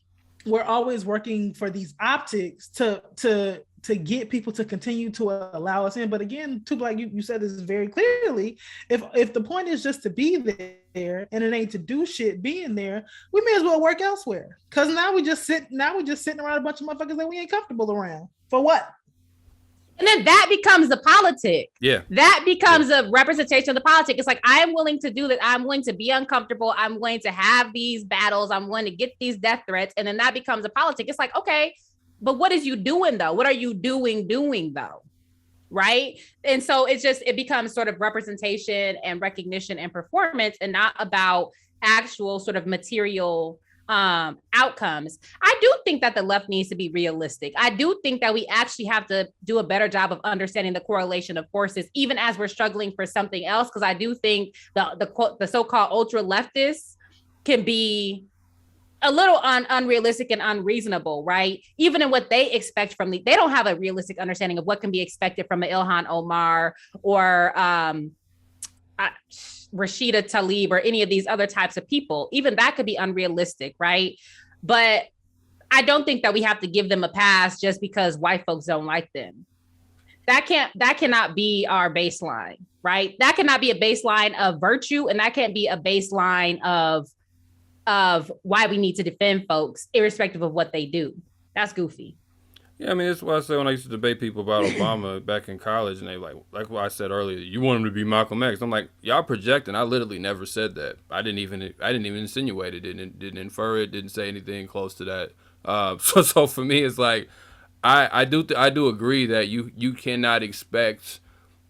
working for these optics to get people to continue to allow us in. But again, Tupac, you said this very clearly. If the point is just to be there and it ain't to do shit being there, we may as well work elsewhere. Because now we just sitting around a bunch of motherfuckers that we ain't comfortable around. For what? And then that becomes the politic. Yeah. That becomes a representation of the politic. It's like, I'm willing to do that. I'm willing to be uncomfortable. I'm willing to have these battles. I'm willing to get these death threats. And then that becomes a politic. It's like, okay, but what is you doing though? What are you doing though? Right? And so it becomes sort of representation and recognition and performance, and not about actual sort of material outcomes. I do think that the left needs to be realistic. I do think that we actually have to do a better job of understanding the correlation of forces, even as we're struggling for something else. Because I do think the so-called ultra leftists can be a little unrealistic and unreasonable, right? Even in what they expect from they don't have a realistic understanding of what can be expected from an Ilhan Omar or Rashida Tlaib or any of these other types of people. Even that could be unrealistic, right? But I don't think that we have to give them a pass just because white folks don't like them. That cannot be our baseline, right? That cannot be a baseline of virtue, and that can't be a baseline of why we need to defend folks, irrespective of what they do. That's goofy. Yeah, I mean, that's why I say when I used to debate people about Obama back in college, and they like what I said earlier, you want him to be Malcolm X. I'm like, y'all projecting. I literally never said that. I didn't even insinuate it. Didn't infer it. Didn't say anything close to that. So for me, it's like I do agree that you cannot expect,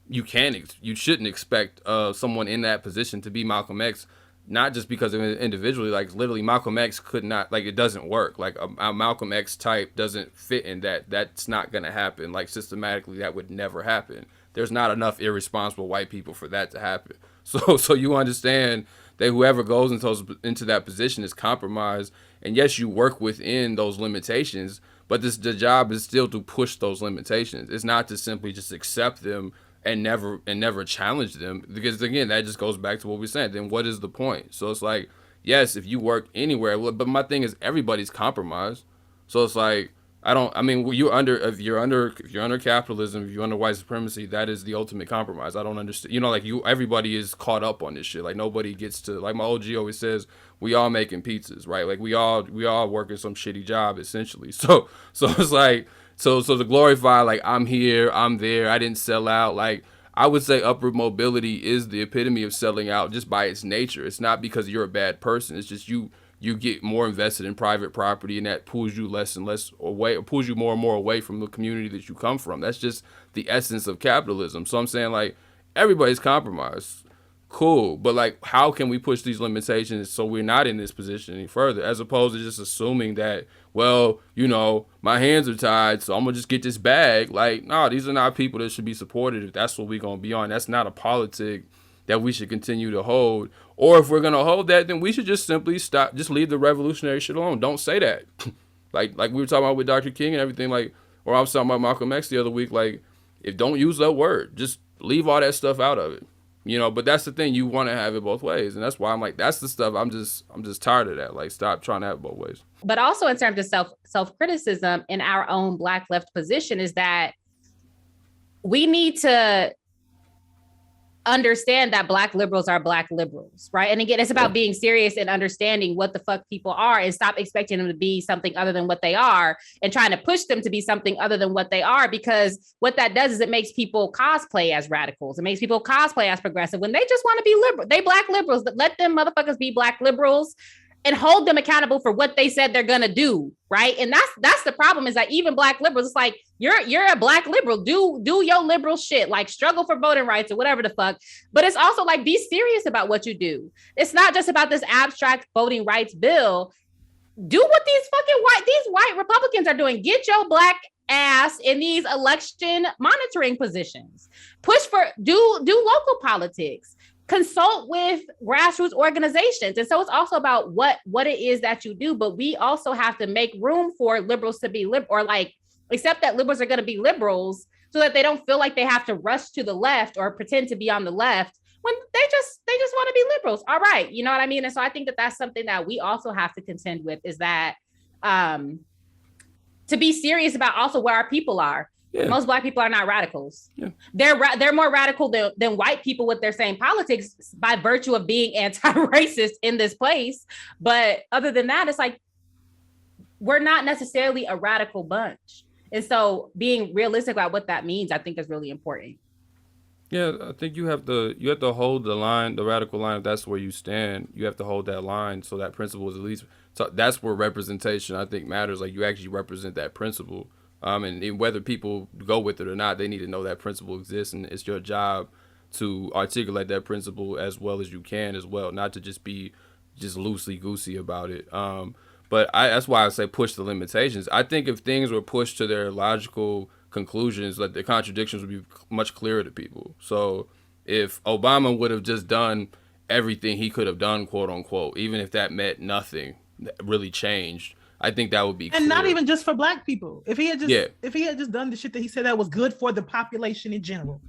you shouldn't expect someone in that position to be Malcolm X. Not just because of individually, like literally Malcolm X could not, like it doesn't work. Like a Malcolm X type doesn't fit in that. That's not going to happen. Like systematically, that would never happen. There's not enough irresponsible white people for that to happen. So you understand that whoever goes into that position is compromised. And yes, you work within those limitations, but the job is still to push those limitations. It's not to simply just accept them and never challenge them, because again, that just goes back to what we said. Then what is the point? So it's like, yes, if you work anywhere, but my thing is everybody's compromised. So it's like if you're under capitalism, if you're under white supremacy, that is the ultimate compromise. I don't understand. Everybody is caught up on this shit. Like nobody gets to, like my OG always says, we all making pizzas, right? Like we all working some shitty job essentially. So it's like. So to glorify, like, I'm here, I'm there, I didn't sell out. Like, I would say upward mobility is the epitome of selling out just by its nature. It's not because you're a bad person. It's just you get more invested in private property, and that pulls you less and less away, or pulls you more and more away from the community that you come from. That's just the essence of capitalism. So I'm saying, like, everybody's compromised. Cool. But, like, how can we push these limitations so we're not in this position any further, as opposed to just assuming that, well, my hands are tied, so I'm going to just get this bag. Like, no, these are not people that should be supported if that's what we're going to be on. That's not a politic that we should continue to hold. Or if we're going to hold that, then we should just simply stop, just leave the revolutionary shit alone. Don't say that. like we were talking about with Dr. King and everything, like, or I was talking about Malcolm X the other week, like, don't use that word. Just leave all that stuff out of it. But that's the thing, you want to have it both ways. And that's why I'm like, that's the stuff I'm just tired of that. Like, stop trying to have it both ways. But also in terms of self-criticism in our own Black left position is that we need to understand that Black liberals are Black liberals, right? And again, it's about being serious and understanding what the fuck people are, and stop expecting them to be something other than what they are and trying to push them to be something other than what they are, because what that does is it makes people cosplay as radicals. It makes people cosplay as progressive when they just want to be liberal. They Black liberals, but let them motherfuckers be Black liberals and hold them accountable for what they said they're gonna do, right? And that's the problem, is that even Black liberals, it's like, you're a Black liberal, do your liberal shit, like struggle for voting rights or whatever the fuck. But it's also like, be serious about what you do. It's not just about this abstract voting rights bill. Do what these white Republicans are doing. Get your Black ass in these election monitoring positions. Push for, do local politics. Consult with grassroots organizations. And so it's also about what it is that you do, but we also have to make room for liberals to be or like accept that liberals are going to be liberals, so that they don't feel like they have to rush to the left or pretend to be on the left when they just want to be liberals. All right. You know what I mean? And so I think that that's something that we also have to contend with, is that to be serious about also where our people are. Yeah. Most Black people are not radicals. Yeah. They're more radical than white people with their same politics by virtue of being anti-racist in this place. But other than that, it's like, we're not necessarily a radical bunch. And so being realistic about what that means, I think, is really important. Yeah, I think you have to hold the line, the radical line. If that's where you stand, you have to hold that line. So that principle is at least, so that's where representation, I think, matters. Like, you actually represent that principle. And whether people go with it or not, they need to know that principle exists, and it's your job to articulate that principle as well as you can as well, not to just be just loosey goosey about it. But that's why I say push the limitations. I think if things were pushed to their logical conclusions, like the contradictions would be much clearer to people. So if Obama would have just done everything he could have done, quote unquote, even if that meant nothing that really changed, I think that would be and clear. not even just for Black people. If he had just done the shit that he said that was good for the population in general.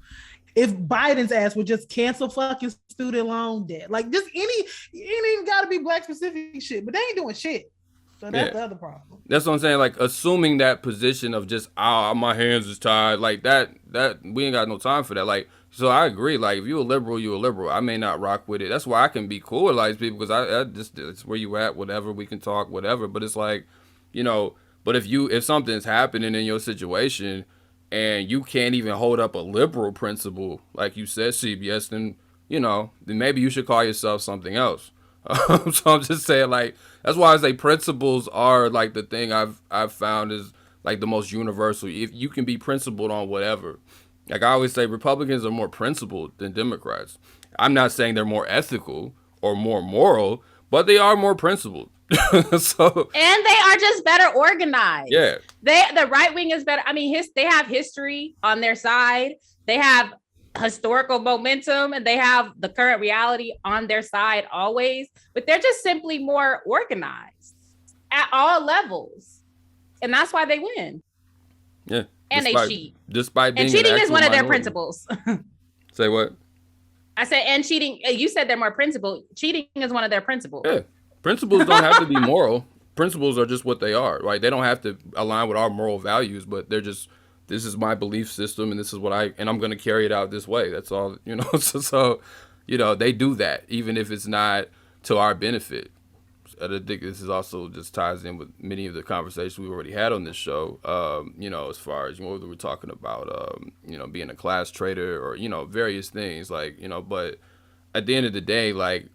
If Biden's ass would just cancel fucking student loan debt, like just it ain't even got to be Black specific shit, but they ain't doing shit. So that's the other problem. That's what I'm saying. Like assuming that position of just my hands is tied, like that we ain't got no time for that. Like, so I agree. Like if you a liberal, I may not rock with it. That's why I can be cool with like people, because I just, it's where you at, whatever, we can talk, whatever. But it's like, but if something's happening in your situation and you can't even hold up a liberal principle, like you said, CBS, then then maybe you should call yourself something else. So I'm just saying, like, that's why I say principles are like the thing I've found is like the most universal. If you can be principled on whatever, like I always say, Republicans are more principled than Democrats. I'm not saying they're more ethical or more moral, but they are more principled. And they are just better organized. Yeah, the right wing is better. I mean, they have history on their side. They have historical momentum, and they have the current reality on their side always, but they're just simply more organized at all levels, and that's why they win. Yeah, and they cheat. Despite being, and cheating is one of their principles. Say what? I said, and cheating. You said they're more principled. Cheating is one of their principles. Yeah, principles don't have to be moral. Principles are just what they are, right? They don't have to align with our moral values, but they're just, this is my belief system, and this is what I'm going to carry it out this way. That's all, so they do that, even if it's not to our benefit. I think this is also just ties in with many of the conversations we've already had on this show, as far as what we were talking about, being a class traitor or, various things like, but at the end of the day, like,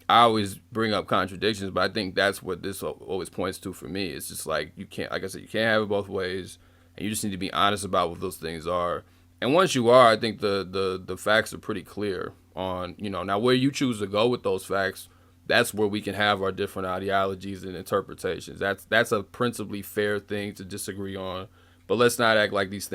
I always bring up contradictions, but I think that's what this always points to for me. It's just like, you can't, like I said, you can't have it both ways. And you just need to be honest about what those things are. And once you are, I think the facts are pretty clear on, now where you choose to go with those facts, that's where we can have our different ideologies and interpretations. That's a principally fair thing to disagree on. But let's not act like this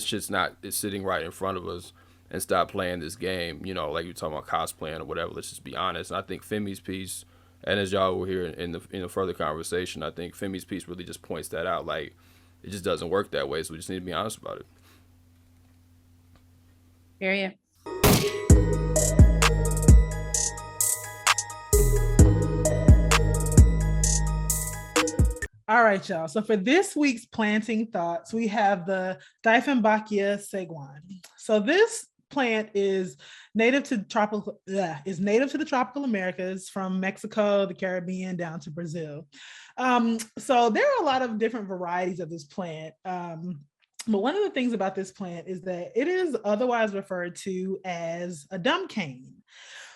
shit's it's sitting right in front of us, and stop playing this game, like you're talking about cosplaying or whatever. Let's just be honest. And I think Femi's piece, and as y'all will hear in the further conversation, I think Femi's piece really just points that out. Like, it just doesn't work that way, so we just need to be honest about it. Period. All right, y'all. So for this week's planting thoughts, we have the Dieffenbachia saguan. So this plant is native to the tropical Americas, from Mexico, the Caribbean, down to Brazil. So there are a lot of different varieties of this plant. But one of the things about this plant is that it is otherwise referred to as a dumb cane.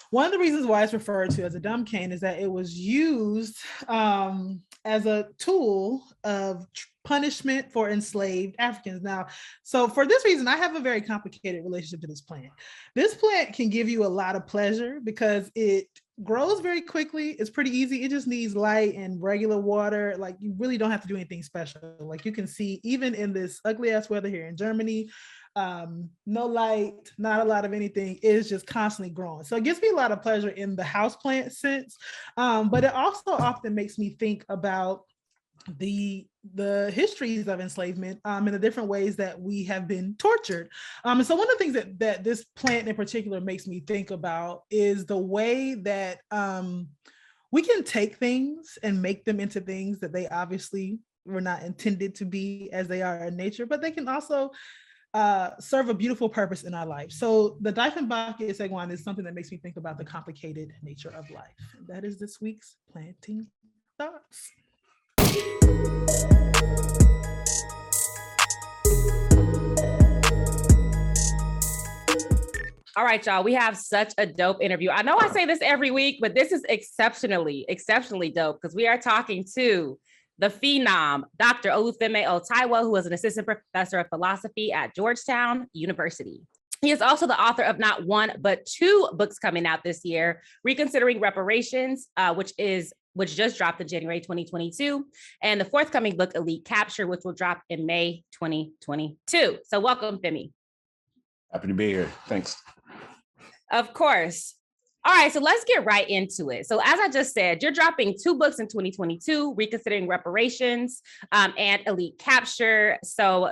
One of the reasons why it's referred to as a dumb cane is that it was used as a tool of punishment for enslaved Africans. Now, so for this reason, I have a very complicated relationship to this plant. This plant can give you a lot of pleasure because it grows very quickly. It's pretty easy. It just needs light and regular water. Like, you really don't have to do anything special. Like, you can see even in this ugly ass weather here in Germany, no light, not a lot of anything, is just constantly growing. So it gives me a lot of pleasure in the houseplant sense, but it also often makes me think about the histories of enslavement in the different ways that we have been tortured. And so one of the things that this plant in particular makes me think about is the way that we can take things and make them into things that they obviously were not intended to be as they are in nature, but they can also serve a beautiful purpose in our life. So the Dieffenbachia saguan is something that makes me think about the complicated nature of life. And that is this week's planting thoughts. All right, y'all, we have such a dope interview. I know I say this every week, but this is exceptionally dope because we are talking to the phenom, Dr. Olufemi O, Taiwo, who is an assistant professor of philosophy at Georgetown University. He is also the author of not one, but two books coming out this year: Reconsidering Reparations, which just dropped in January 2022, and the forthcoming book, Elite Capture, which will drop in May 2022. So welcome, Femi. Happy to be here. Thanks. Of course. All right, so let's get right into it. So as I just said, you're dropping two books in 2022, Reconsidering Reparations and Elite Capture. So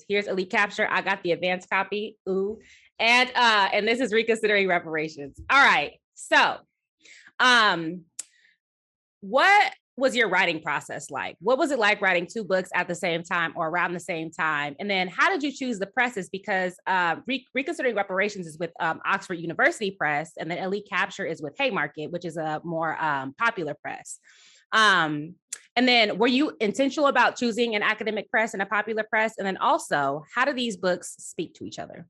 here's Elite Capture. I got the advanced copy. Ooh. And this is Reconsidering Reparations. All right. So what was your writing process like? What was it like writing two books at the same time or around the same time? And then how did you choose the presses? Because Reconsidering Reparations is with Oxford University Press, and then Elite Capture is with Haymarket, which is a more popular press. And then were you intentional about choosing an academic press and a popular press? And then also, how do these books speak to each other?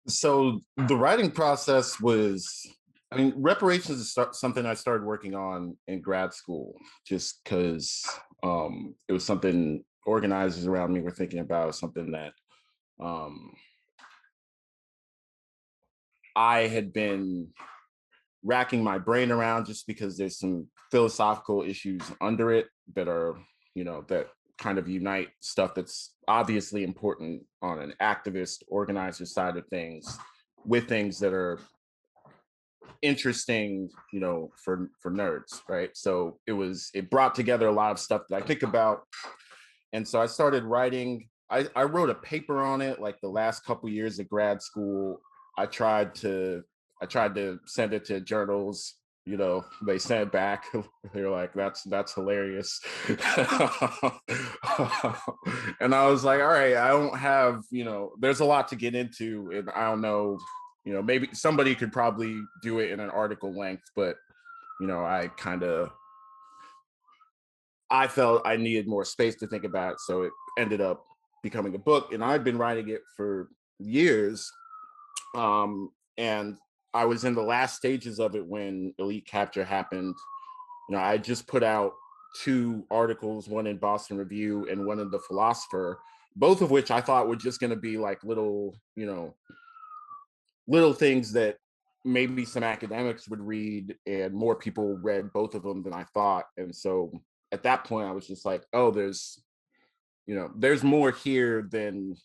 So the writing process was, Reparations is something I started working on in grad school, just because it was something organizers around me were thinking about, something that I had been racking my brain around, just because there's some philosophical issues under it that are, that kind of unite stuff that's obviously important on an activist organizer side of things with things that are interesting, for nerds, right? So it brought together a lot of stuff that I think about. And so I started writing. I wrote a paper on it like the last couple years of grad school. I tried to send it to journals. They sent it back. They're like, that's hilarious. And I was like, all right, I don't have, there's a lot to get into, and I don't know, maybe somebody could probably do it in an article length, but I felt I needed more space to think about it, so it ended up becoming a book. And I've been writing it for years, and I was in the last stages of it when Elite Capture happened. I just put out two articles, one in Boston Review and one in The Philosopher, both of which I thought were just going to be like little things that maybe some academics would read, and more people read both of them than I thought. And so at that point I was just like, oh, there's more here than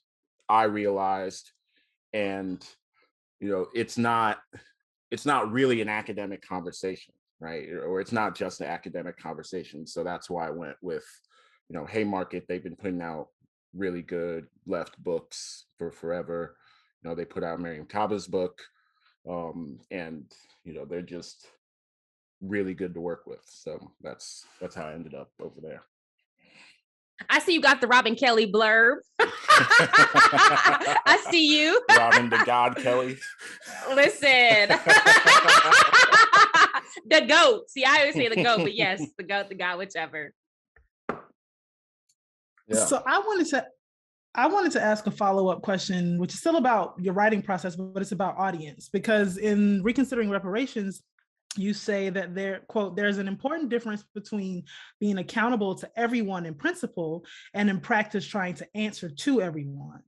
I realized. And it's not really an academic conversation, right? Or it's not just an academic conversation. So that's why I went with Haymarket. They've been putting out really good left books for forever. They put out Miriam Kaba's book, and they're just really good to work with. So that's how I ended up over there. I see you got the Robin Kelly blurb. I see you. Robin the God Kelly. Listen. The GOAT. See, I always say the GOAT, but yes, the GOAT, the God, whichever. Yeah. So I wanted to ask a follow-up question, which is still about your writing process, but it's about audience. Because in Reconsidering Reparations, you say that there's an important difference between being accountable to everyone in principle and in practice trying to answer to everyone.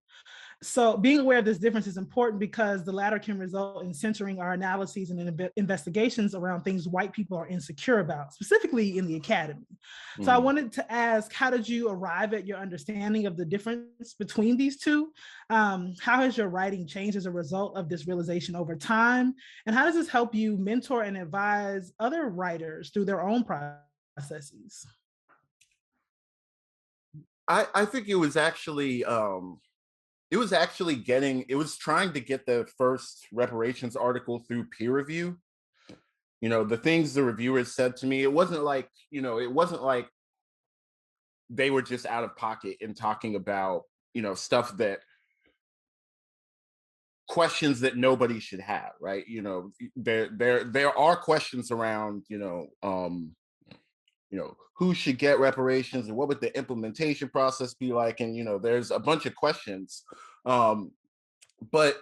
So being aware of this difference is important because the latter can result in centering our analyses and investigations around things white people are insecure about, specifically in the academy. So I wanted to ask, how did you arrive at your understanding of the difference between these two? How has your writing changed as a result of this realization over time? And how does this help you mentor and advise other writers through their own processes? I think it was actually trying to get the first reparations article through peer review. The things the reviewers said to me, it wasn't like they were just out of pocket and talking about, stuff questions that nobody should have, right? There are questions around, who should get reparations and what would the implementation process be like? And, there's a bunch of questions. But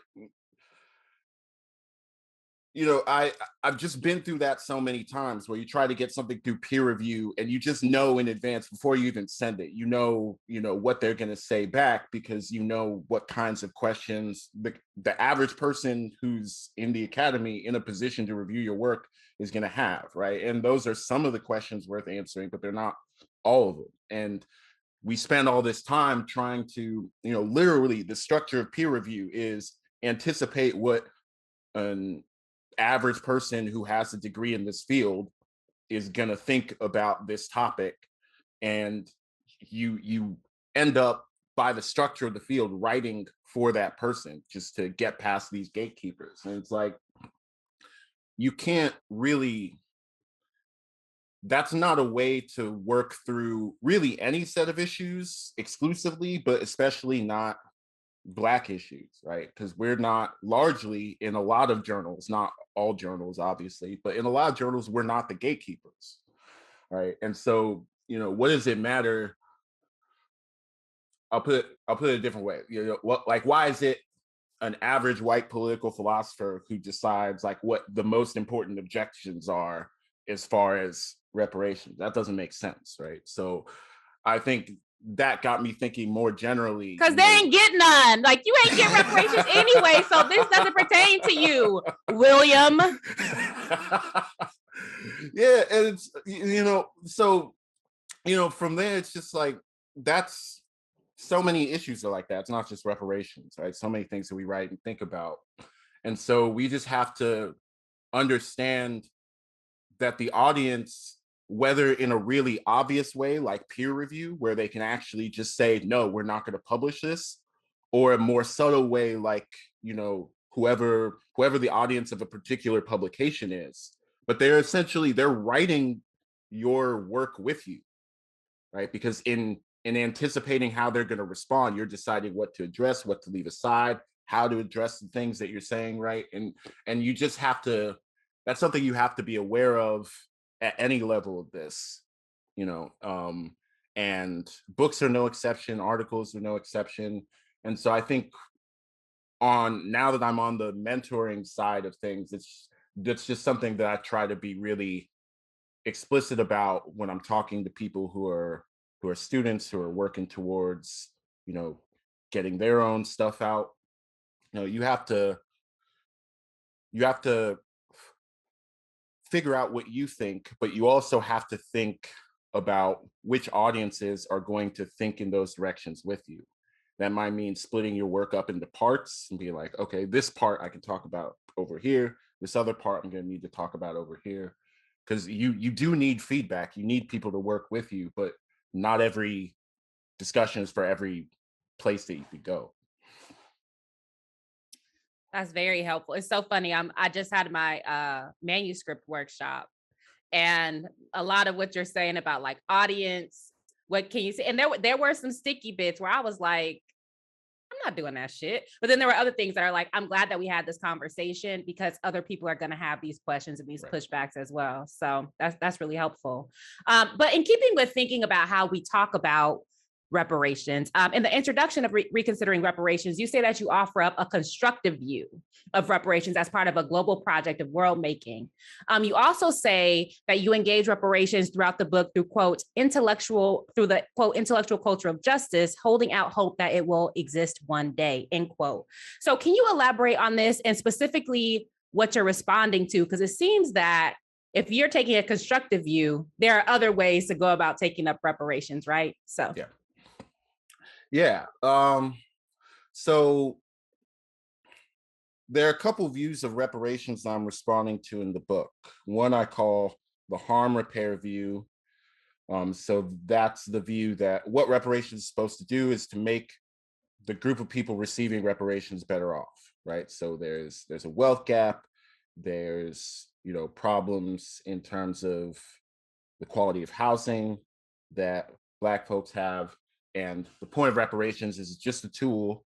I've just been through that so many times where you try to get something through peer review and you just know in advance before you even send it, what they're going to say back, because you know what kinds of questions the average person who's in the academy in a position to review your work is going to have, right? And those are some of the questions worth answering, but they're not all of them. And we spend all this time trying to, literally the structure of peer review is anticipate what an average person who has a degree in this field is going to think about this topic, and you end up, by the structure of the field, writing for that person just to get past these gatekeepers. And it's like, you can't really, that's not a way to work through really any set of issues exclusively, but especially not Black issues, right? Because we're not, largely in a lot of journals, not all journals obviously, but in a lot of journals we're not the gatekeepers, right? And so, what does it matter? I'll put it a different way. Why is it an average white political philosopher who decides like what the most important objections are as far as reparations? That doesn't make sense, right? So I think that got me thinking more generally. Because they ain't get none. Like, you ain't get reparations anyway, so this doesn't pertain to you, William. Yeah, and it's, from there, it's just like, that's, so many issues are like that. It's not just reparations, right? So many things that we write and think about. And so we just have to understand that the audience, whether in a really obvious way, like peer review, where they can actually just say, no, we're not going to publish this, or a more subtle way, like, whoever the audience of a particular publication is, but they're writing your work with you, right? Because in anticipating how they're going to respond, you're deciding what to address, what to leave aside, how to address the things that you're saying, right? And you just have to, that's something you have to be aware of at any level of this, and books are no exception, articles are no exception. And so I think now that I'm on the mentoring side of things, that's just something that I try to be really explicit about when I'm talking to people who are students who are working towards, getting their own stuff out. You have to figure out what you think, but you also have to think about which audiences are going to think in those directions with you. That might mean splitting your work up into parts and be like, okay, this part I can talk about over here. This other part I'm going to need to talk about over here. Because you do need feedback. You need people to work with you, but not every discussion is for every place that you could go. That's very helpful. It's so funny. I just had my manuscript workshop, and a lot of what you're saying about like audience, what can you say? And there were some sticky bits where I was like, I'm not doing that shit. But then there were other things that are like, I'm glad that we had this conversation because other people are going to have these questions and these pushbacks as well. So that's really helpful. But in keeping with thinking about how we talk about reparations, in the introduction of Reconsidering Reparations, you say that you offer up a constructive view of reparations as part of a global project of world making. You also say that you engage reparations throughout the book through, quote, through the, quote, intellectual culture of justice, holding out hope that it will exist one day, end quote. So can you elaborate on this and specifically what you're responding to? Because it seems that if you're taking a constructive view, there are other ways to go about taking up reparations, right? So yeah. So there are a couple views of reparations I'm responding to in the book. One I call the harm repair view. So that's the view that what reparations is supposed to do is to make the group of people receiving reparations better off, right? So there's a wealth gap, there's problems in terms of the quality of housing that Black folks have, and the point of reparations is just a tool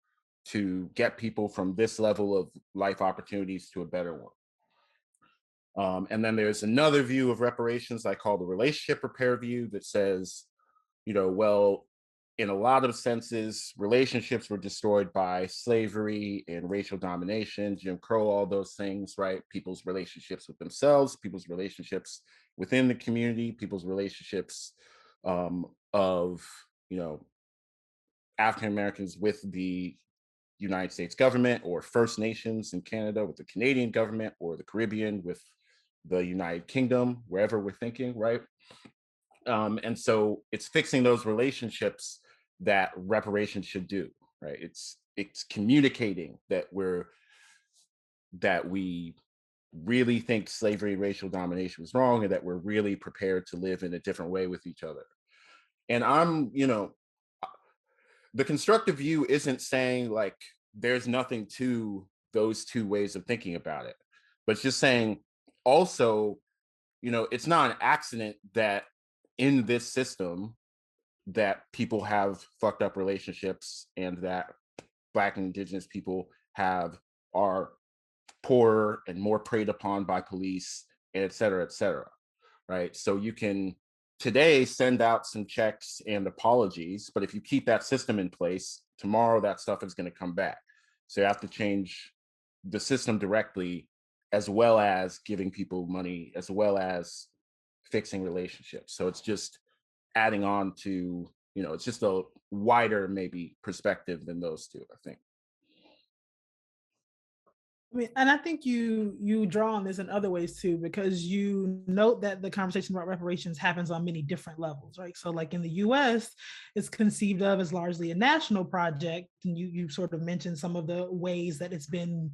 to get people from this level of life opportunities to a better one. And then there's another view of reparations I call the relationship repair view that says, well, in a lot of senses, relationships were destroyed by slavery and racial domination, Jim Crow, all those things, right? People's relationships with themselves, people's relationships within the community, people's relationships of, you know, African Americans with the United States government, or First Nations in Canada with the Canadian government, or the Caribbean with the United Kingdom, wherever we're thinking, right? And so it's fixing those relationships that reparations should do, right? It's communicating that we really think slavery and racial domination was wrong, and that we're really prepared to live in a different way with each other. And I'm, you know, the constructive view isn't saying like there's nothing to those two ways of thinking about it, but it's just saying also, you know, it's not an accident that in this system that people have fucked up relationships, and that Black and Indigenous people are poorer and more preyed upon by police, and et cetera, right? So you can today send out some checks and apologies, but if you keep that system in place, tomorrow that stuff is going to come back. So you have to change the system directly, as well as giving people money, as well as fixing relationships. So it's just adding on to, you know, it's just a wider maybe perspective than those two, I think. I mean, and I think you draw on this in other ways too, because you note that the conversation about reparations happens on many different levels, right? So like in the US, it's conceived of as largely a national project. And you sort of mentioned some of the ways that it's been,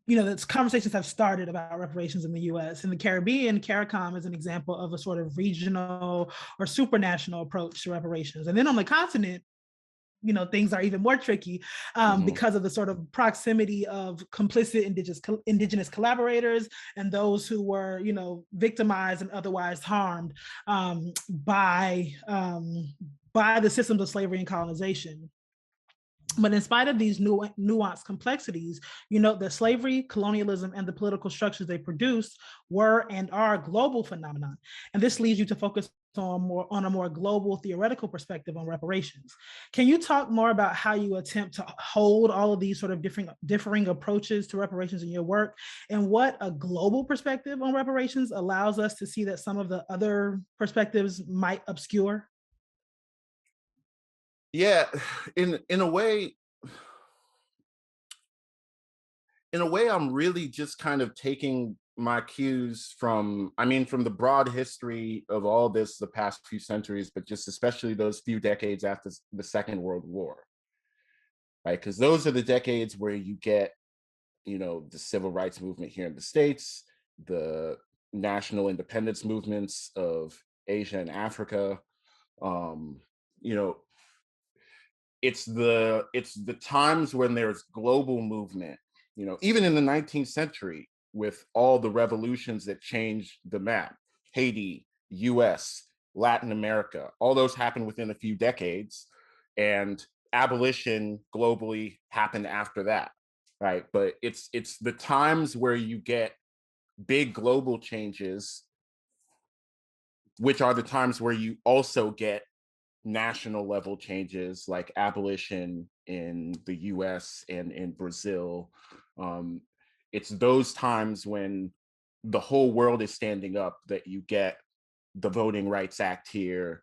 you know, that conversations have started about reparations in the US. In the Caribbean, CARICOM is an example of a sort of regional or supranational approach to reparations. And then on the continent, you know, things are even more tricky because of the sort of proximity of complicit indigenous collaborators and those who were, you know, victimized and otherwise harmed by the systems of slavery and colonization. But in spite of these nuanced complexities, you note that slavery, colonialism, and the political structures they produced were and are a global phenomenon. And this leads you to focus on a more global theoretical perspective on reparations. Can you talk more about how you attempt to hold all of these sort of differing approaches to reparations in your work, and what a global perspective on reparations allows us to see that some of the other perspectives might obscure? Yeah, in a way, I'm really just kind of taking my cues from the broad history of all this the past few centuries, but just especially those few decades after the Second World War, right? Because those are the decades where you get, you know, the civil rights movement here in the States, the national independence movements of Asia and Africa. You know, it's the times when there's global movement, you know, even in the 19th century with all the revolutions that changed the map, Haiti, US, Latin America, all those happened within a few decades, and abolition globally happened after that, right? But it's the times where you get big global changes, which are the times where you also get national level changes like abolition in the US and in Brazil. It's those times when the whole world is standing up that you get the Voting Rights Act here,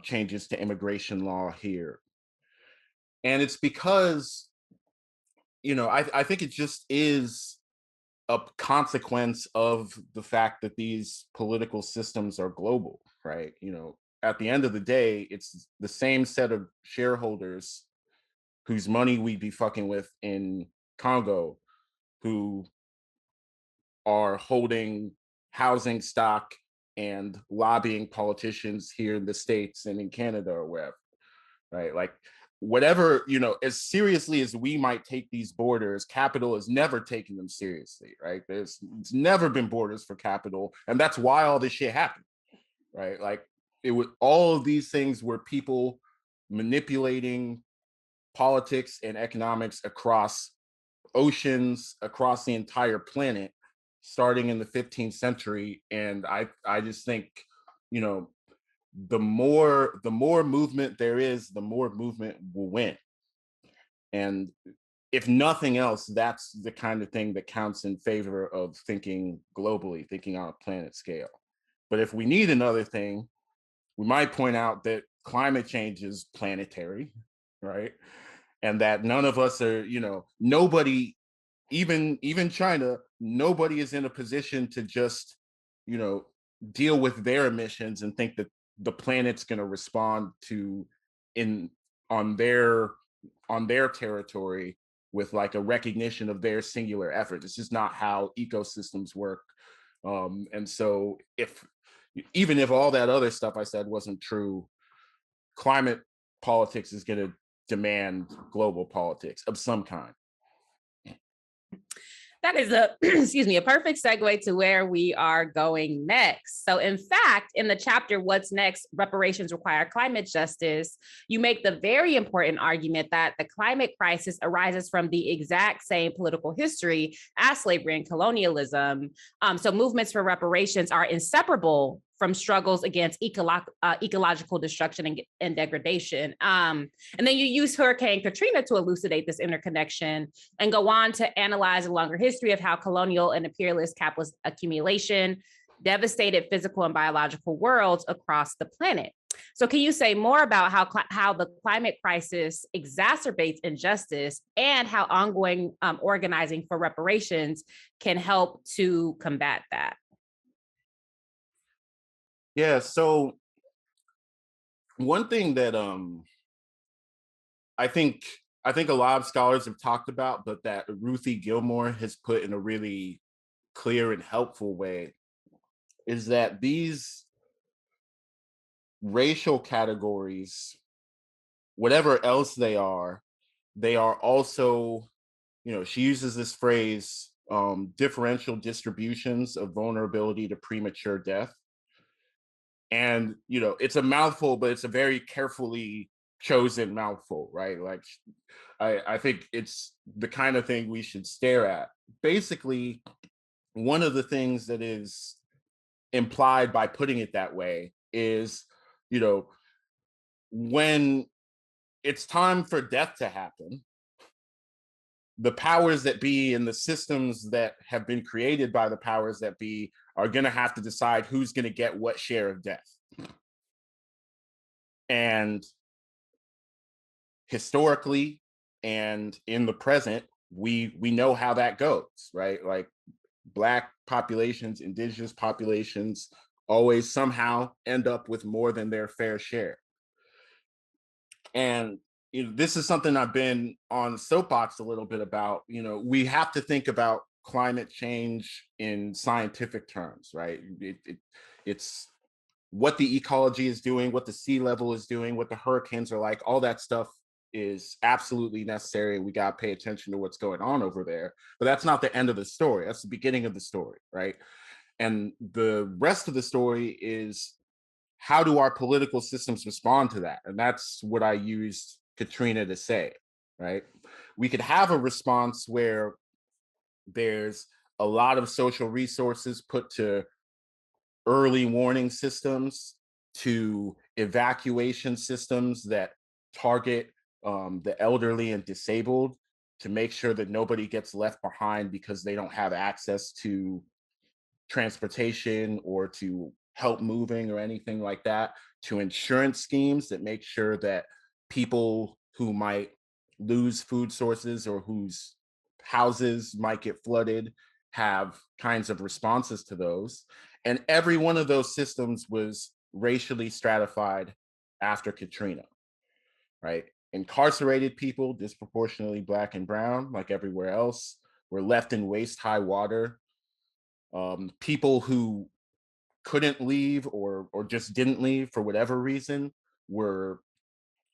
changes to immigration law here. And it's because, you know, I think it just is a consequence of the fact that these political systems are global, right? You know, at the end of the day, it's the same set of shareholders whose money we'd be fucking with in Congo who are holding housing stock and lobbying politicians here in the States and in Canada or wherever, right? Like, whatever, you know, as seriously as we might take these borders, capital has never taken them seriously, right? It's never been borders for capital, and that's why all this shit happened, right? Like, all of these things were people manipulating politics and economics across oceans, across the entire planet, starting in the 15th century. And I just think, you know, the more movement there is, the more movement will win. And if nothing else, that's the kind of thing that counts in favor of thinking globally, thinking on a planet scale. But if we need another thing, we might point out that climate change is planetary, right? And that none of us are, nobody, even China, nobody is in a position to just, deal with their emissions and think that the planet's going to respond to on their territory with like a recognition of their singular effort. It's just not how ecosystems work. And so even if all that other stuff I said wasn't true, climate politics is going to demand global politics of some kind. That is a perfect segue to where we are going next. So in fact, in the chapter, What's Next? Reparations Require Climate Justice, you make the very important argument that the climate crisis arises from the exact same political history as slavery and colonialism. So movements for reparations are inseparable from struggles against ecological destruction and degradation. And then you use Hurricane Katrina to elucidate this interconnection and go on to analyze a longer history of how colonial and imperialist capitalist accumulation devastated physical and biological worlds across the planet. So can you say more about how the climate crisis exacerbates injustice and how ongoing organizing for reparations can help to combat that? Yeah, so one thing that I think a lot of scholars have talked about, but that Ruthie Gilmore has put in a really clear and helpful way, is that these racial categories, whatever else they are also, she uses this phrase, differential distributions of vulnerability to premature death. And, it's a mouthful, but it's a very carefully chosen mouthful, right? Like, I think it's the kind of thing we should stare at. Basically, one of the things that is implied by putting it that way is, when it's time for death to happen, the powers that be and the systems that have been created by the powers that be are going to have to decide who's going to get what share of death. And historically and in the present, we know how that goes, right? Like Black populations, indigenous populations always somehow end up with more than their fair share. And this is something I've been on soapbox a little bit about. We have to think about climate change in scientific terms, right? It's what the ecology is doing, what the sea level is doing, what the hurricanes are like. All that stuff is absolutely necessary. We got to pay attention to what's going on over there. But that's not the end of the story. That's the beginning of the story, right? And the rest of the story is, how do our political systems respond to that? And that's what I used Katrina to say, right? We could have a response where there's a lot of social resources put to early warning systems, to evacuation systems that target the elderly and disabled, to make sure that nobody gets left behind because they don't have access to transportation or to help moving or anything like that, to insurance schemes that make sure that people who might lose food sources or whose houses might get flooded have kinds of responses to those. And every one of those systems was racially stratified after Katrina, right? Incarcerated people, disproportionately Black and brown, like everywhere else, were left in waist-high water. People who couldn't leave or just didn't leave for whatever reason were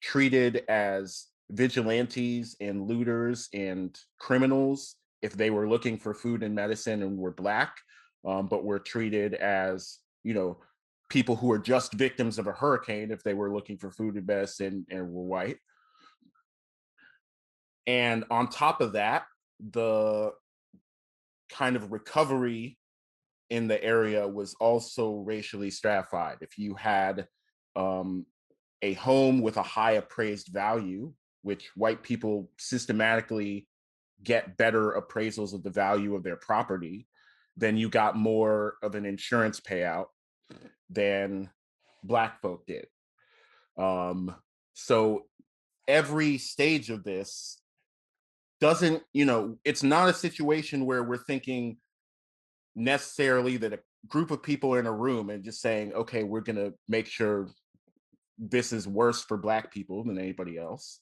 treated as vigilantes and looters and criminals if they were looking for food and medicine and were Black, but were treated as, people who were just victims of a hurricane if they were looking for food and medicine and were white. And on top of that, the kind of recovery in the area was also racially stratified. If you had a home with a high appraised value, which white people systematically get better appraisals of the value of their property, then you got more of an insurance payout than Black folk did. So every stage of this doesn't, it's not a situation where we're thinking necessarily that a group of people are in a room and just saying, okay, we're going to make sure this is worse for Black people than anybody else.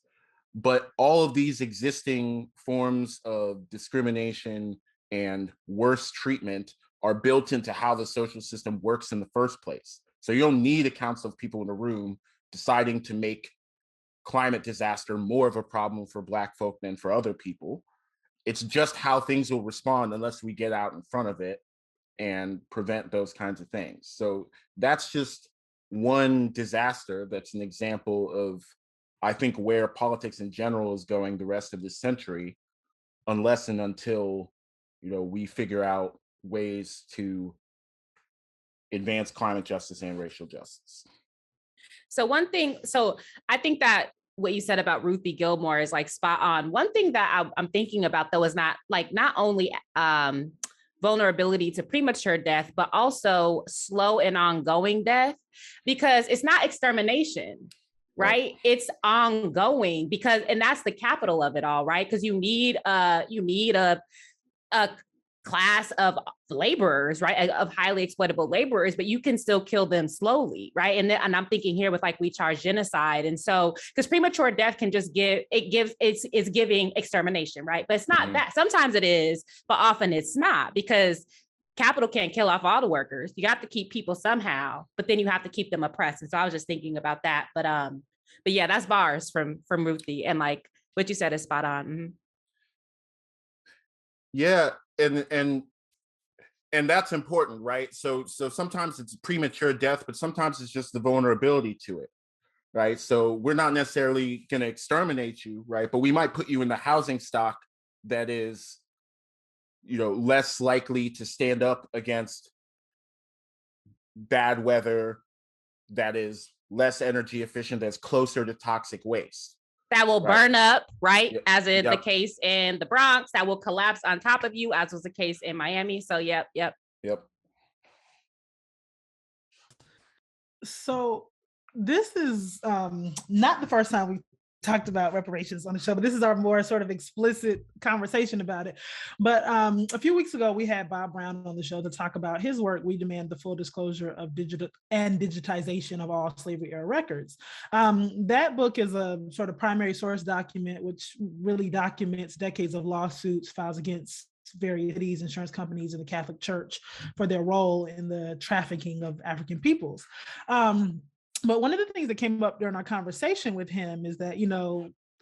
But all of these existing forms of discrimination and worse treatment are built into how the social system works in the first place. So you don't need a council of people in a room deciding to make climate disaster more of a problem for Black folk than for other people. It's just how things will respond unless we get out in front of it and prevent those kinds of things. So that's just one disaster that's an example of, I think, where politics in general is going the rest of this century, unless and until, we figure out ways to advance climate justice and racial justice. So I think that what you said about Ruthie Gilmore is like spot on. One thing that I'm thinking about though is not only vulnerability to premature death, but also slow and ongoing death, because it's not extermination, right? It's ongoing and that's the capital of it all, right? Because you need a class of laborers, right? Of highly exploitable laborers, but you can still kill them slowly, right? And I'm thinking here with like we charge genocide, and so because premature death can just it's giving extermination, right? But it's not that. Sometimes it is, but often it's not, because capital can't kill off all the workers. You have to keep people somehow, but then you have to keep them oppressed. And so I was just thinking about that. But yeah, that's bars from Ruthie, and like what you said is spot on. Mm-hmm. Yeah, and that's important, right? So sometimes it's premature death, but sometimes it's just the vulnerability to it, right? So we're not necessarily going to exterminate you, right? But we might put you in the housing stock that is, less likely to stand up against bad weather, that is less energy efficient, that's closer to toxic waste. That will burn up, right? Yep. As is the case in the Bronx, that will collapse on top of you, as was the case in Miami. So, yep. So this is not the first time we talked about reparations on the show, but this is our more sort of explicit conversation about it. But a few weeks ago, we had Bob Brown on the show to talk about his work, We Demand the Full Disclosure of Digital and Digitization of All Slavery Era Records. That book is a sort of primary source document, which really documents decades of lawsuits filed against various cities, insurance companies, and the Catholic Church for their role in the trafficking of African peoples. But one of the things that came up during our conversation with him is that,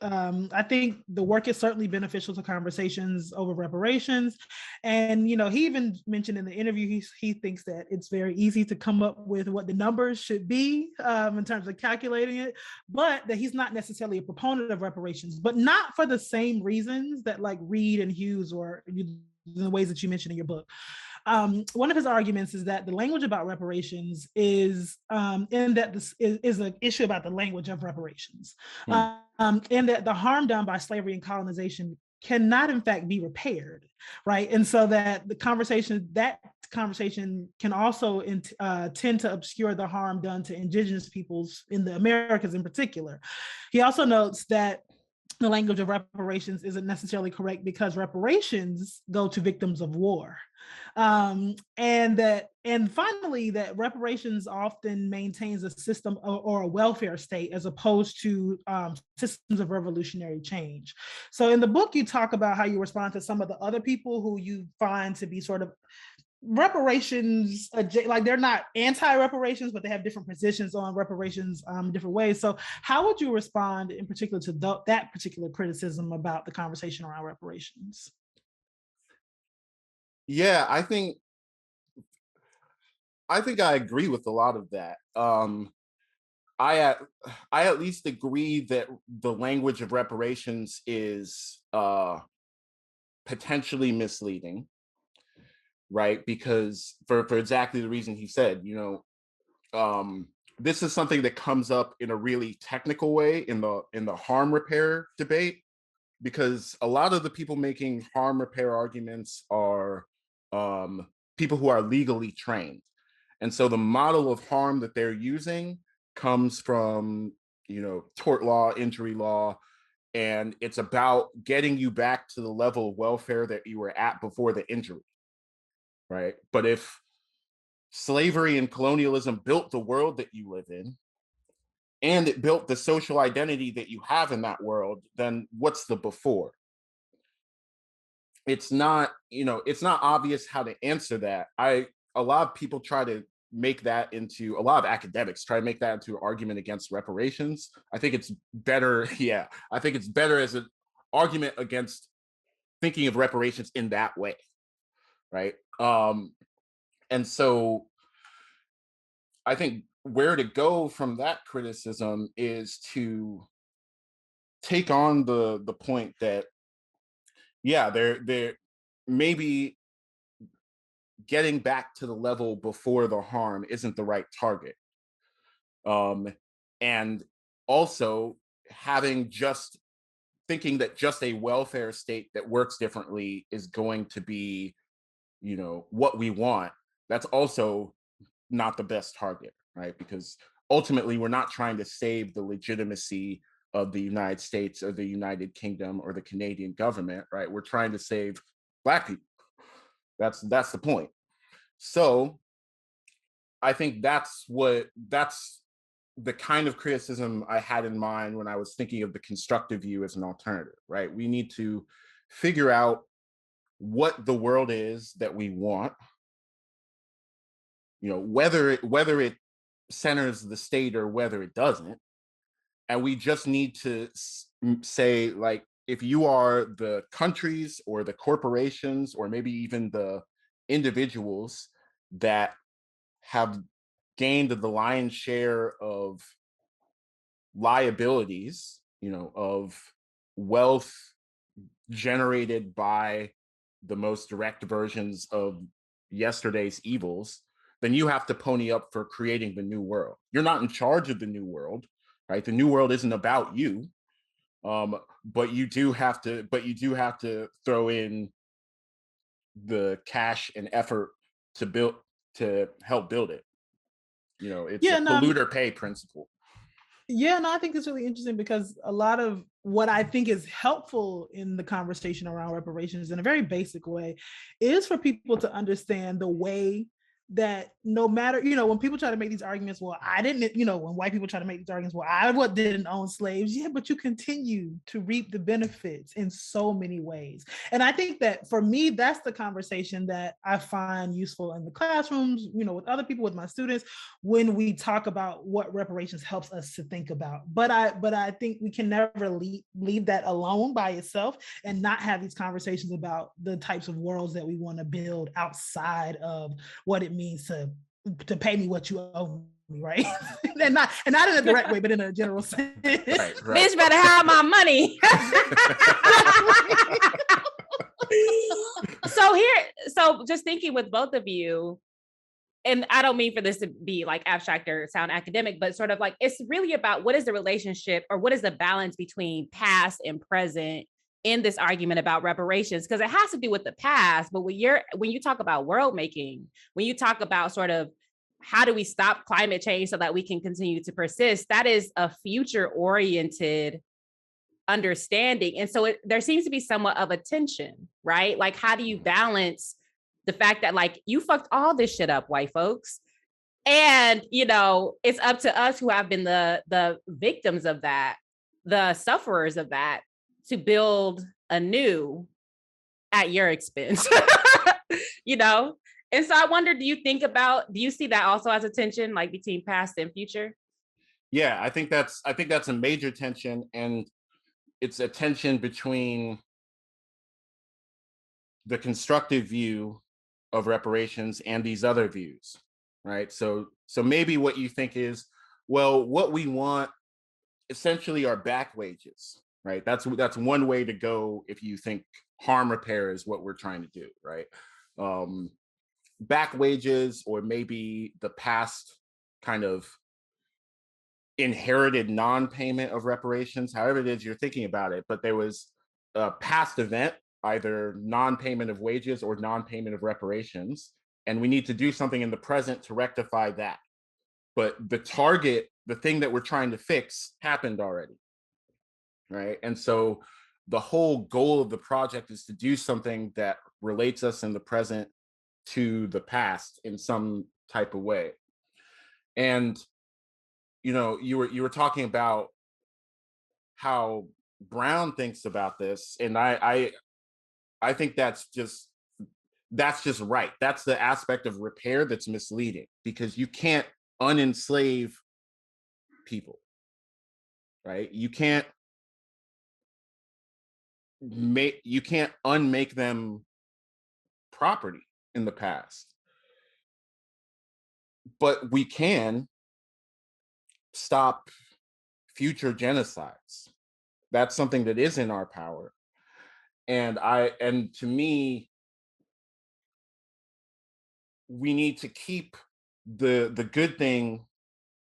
I think the work is certainly beneficial to conversations over reparations. And, he even mentioned in the interview, he thinks that it's very easy to come up with what the numbers should be in terms of calculating it, but that he's not necessarily a proponent of reparations, but not for the same reasons that like Reed and Hughes or the ways that you mentioned in your book. One of his arguments is that the language about reparations is in that this is an issue about the language of reparations, and that the harm done by slavery and colonization cannot in fact be repaired, right? And so that conversation can also tend to obscure the harm done to indigenous peoples in the Americas in particular. He also notes that the language of reparations isn't necessarily correct because reparations go to victims of war. And finally, that reparations often maintains a system or a welfare state as opposed to systems of revolutionary change. So in the book, you talk about how you respond to some of the other people who you find to be sort of reparations, like they're not anti-reparations, but they have different positions on reparations in different ways. So how would you respond in particular to that particular criticism about the conversation around reparations? Yeah, I think I agree with a lot of that. I at least agree that the language of reparations is potentially misleading, right? Because for exactly the reason he said, this is something that comes up in a really technical way in the harm repair debate, because a lot of the people making harm repair arguments are people who are legally trained. And so the model of harm that they're using comes from, tort law, injury law, and it's about getting you back to the level of welfare that you were at before the injury, right? But if slavery and colonialism built the world that you live in, and it built the social identity that you have in that world, then what's the before? It's not obvious how to answer that. A lot of people try to make that into, a lot of academics try to make that into an argument against reparations. I think it's better, I think it's better as an argument against thinking of reparations in that way, right? And so I think where to go from that criticism is to take on the point that, they're maybe getting back to the level before the harm isn't the right target. And also thinking that just a welfare state that works differently is going to be, what we want. That's also not the best target, right? Because ultimately we're not trying to save the legitimacy of the United States or the United Kingdom or the Canadian government, right? We're trying to save Black people. That's the point. So I think that's the kind of criticism I had in mind when I was thinking of the constructive view as an alternative, right? We need to figure out what the world is that we want, whether it centers the state or whether it doesn't. And we just need to say, like, if you are the countries or the corporations or maybe even the individuals that have gained the lion's share of liabilities, of wealth generated by the most direct versions of yesterday's evils, then you have to pony up for creating the new world. You're not in charge of the new world, right? The new world isn't about you, but you do have to throw in the cash and effort to help build it. It's a polluter pay principle. Yeah, no, I think it's really interesting because a lot of what I think is helpful in the conversation around reparations in a very basic way is for people to understand the way that no matter, when people try to make these arguments, well, I didn't, when white people try to make these arguments, well, I didn't own slaves. Yeah, but you continue to reap the benefits in so many ways. And I think that for me, that's the conversation that I find useful in the classrooms, with other people, with my students, when we talk about what reparations helps us to think about. But I think we can never leave that alone by itself and not have these conversations about the types of worlds that we want to build outside of what it means to pay me what you owe me, right? and not in a direct way, but in a general sense. Right. Bitch better have my money. So just thinking with both of you, and I don't mean for this to be like abstract or sound academic, but sort of like, it's really about what is the relationship or what is the balance between past and present in this argument about reparations, because it has to do with the past. But when you talk about world making, when you talk about sort of how do we stop climate change so that we can continue to persist, that is a future oriented understanding. And so there seems to be somewhat of a tension, right? Like, how do you balance the fact that, like, you fucked all this shit up, white folks, and it's up to us who have been the victims of that, the sufferers of that, to build anew at your expense. And so I wonder, do you see that also as a tension, like between past and future? Yeah, I think that's a major tension, and it's a tension between the constructive view of reparations and these other views, right? So maybe what you think is, well, what we want essentially are back wages, right? That's one way to go if you think harm repair is what we're trying to do, right? Back wages, or maybe the past kind of inherited non-payment of reparations, however it is you're thinking about it, but there was a past event, either non-payment of wages or non-payment of reparations, and we need to do something in the present to rectify that. But the target, the thing that we're trying to fix, happened already, right? And so the whole goal of the project is to do something that relates us in the present to the past in some type of way. And you were talking about how Brown thinks about this, and I think that's just right. That's the aspect of repair that's misleading, because you can't unenslave people, right? You can't unmake them property in the past, but we can stop future genocides. That's something that is in our power. And to me, we need to keep the good thing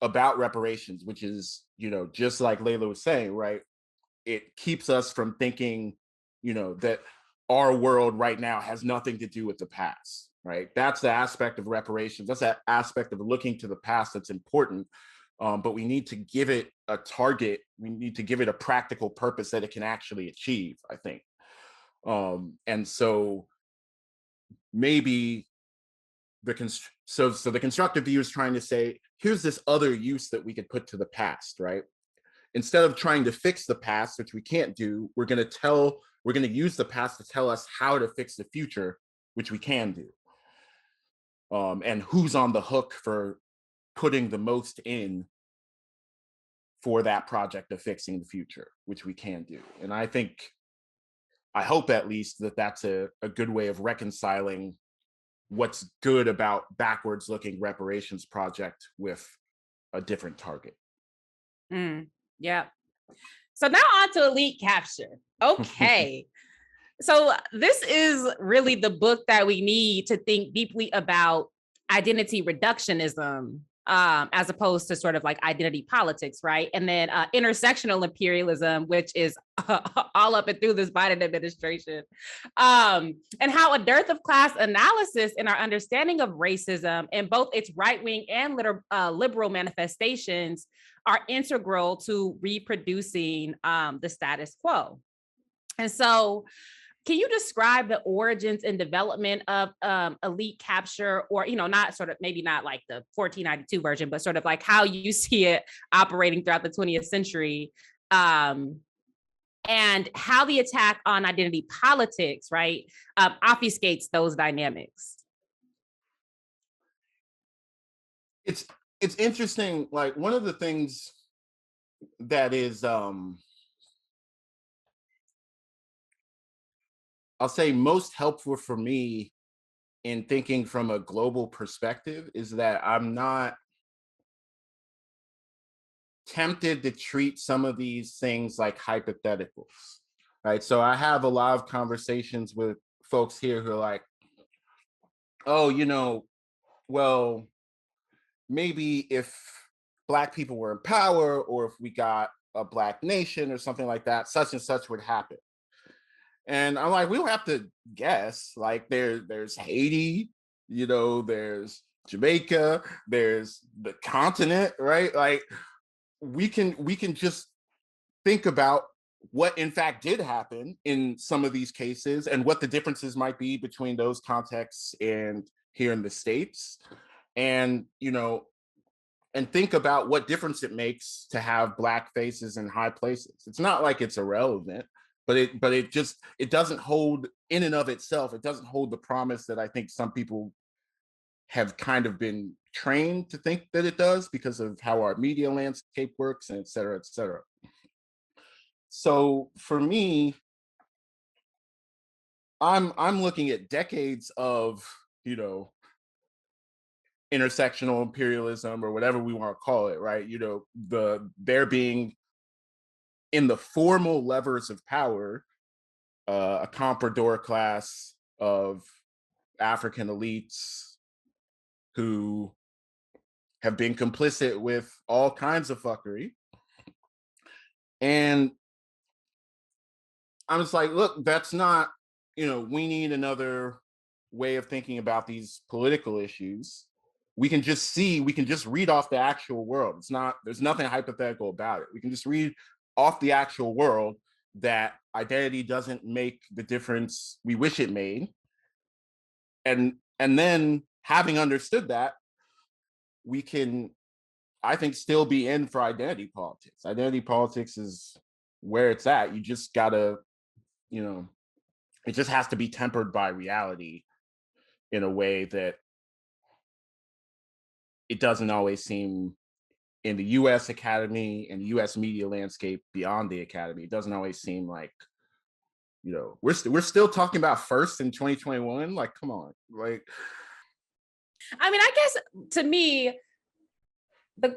about reparations, which is, just like Layla was saying, right? It keeps us from thinking, that our world right now has nothing to do with the past, right? That's the aspect of reparations. That's that aspect of looking to the past that's important. But we need to give it a target. We need to give it a practical purpose that it can actually achieve, I think. And so maybe the constructive view is trying to say, here's this other use that we could put to the past, right? Instead of trying to fix the past, which we can't do, we're going to use the past to tell us how to fix the future, which we can do. And who's on the hook for putting the most in for that project of fixing the future, which we can do. And I hope at least that that's a good way of reconciling what's good about backwards looking reparations project with a different target. Yeah. So now on to elite capture. Okay. So this is really the book that we need to think deeply about identity reductionism, as opposed to sort of like identity politics, right? And then intersectional imperialism, which is all up and through this Biden administration, and how a dearth of class analysis in our understanding of racism in both its right-wing and liberal manifestations are integral to reproducing the status quo. And so, can you describe the origins and development of elite capture, or, not sort of, maybe not like the 1492 version, but sort of like how you see it operating throughout the 20th century, and how the attack on identity politics, right, obfuscates those dynamics? It's interesting. Like, one of the things that is, I'll say, most helpful for me in thinking from a global perspective is that I'm not tempted to treat some of these things like hypotheticals, right? So I have a lot of conversations with folks here who are like, oh, well, maybe if Black people were in power, or if we got a Black nation or something like that, such and such would happen. And I'm like, we don't have to guess. Like, there's Haiti, there's Jamaica, there's the continent, right? Like, we can just think about what in fact did happen in some of these cases, and what the differences might be between those contexts and here in the States. And, and think about what difference it makes to have Black faces in high places. It's not like it's irrelevant, but it doesn't hold in and of itself. It doesn't hold the promise that I think some people have kind of been trained to think that it does, because of how our media landscape works, and et cetera, et cetera. So for me, I'm looking at decades of, intersectional imperialism, or whatever we want to call it, right? There being, in the formal levers of power, a comprador class of African elites who have been complicit with all kinds of fuckery. And I'm just like, look, that's not, we need another way of thinking about these political issues. We can just read off the actual world. There's nothing hypothetical about it. We can just read off the actual world that identity doesn't make the difference we wish it made. And then having understood that, we can, I think, still be in for identity politics. Identity politics is where it's at. You just gotta, it just has to be tempered by reality in a way that it doesn't always seem in the US Academy and the US media landscape beyond the Academy. It doesn't always seem like, we're still talking about first in 2021. Like, come on. Like, I mean, I guess to me,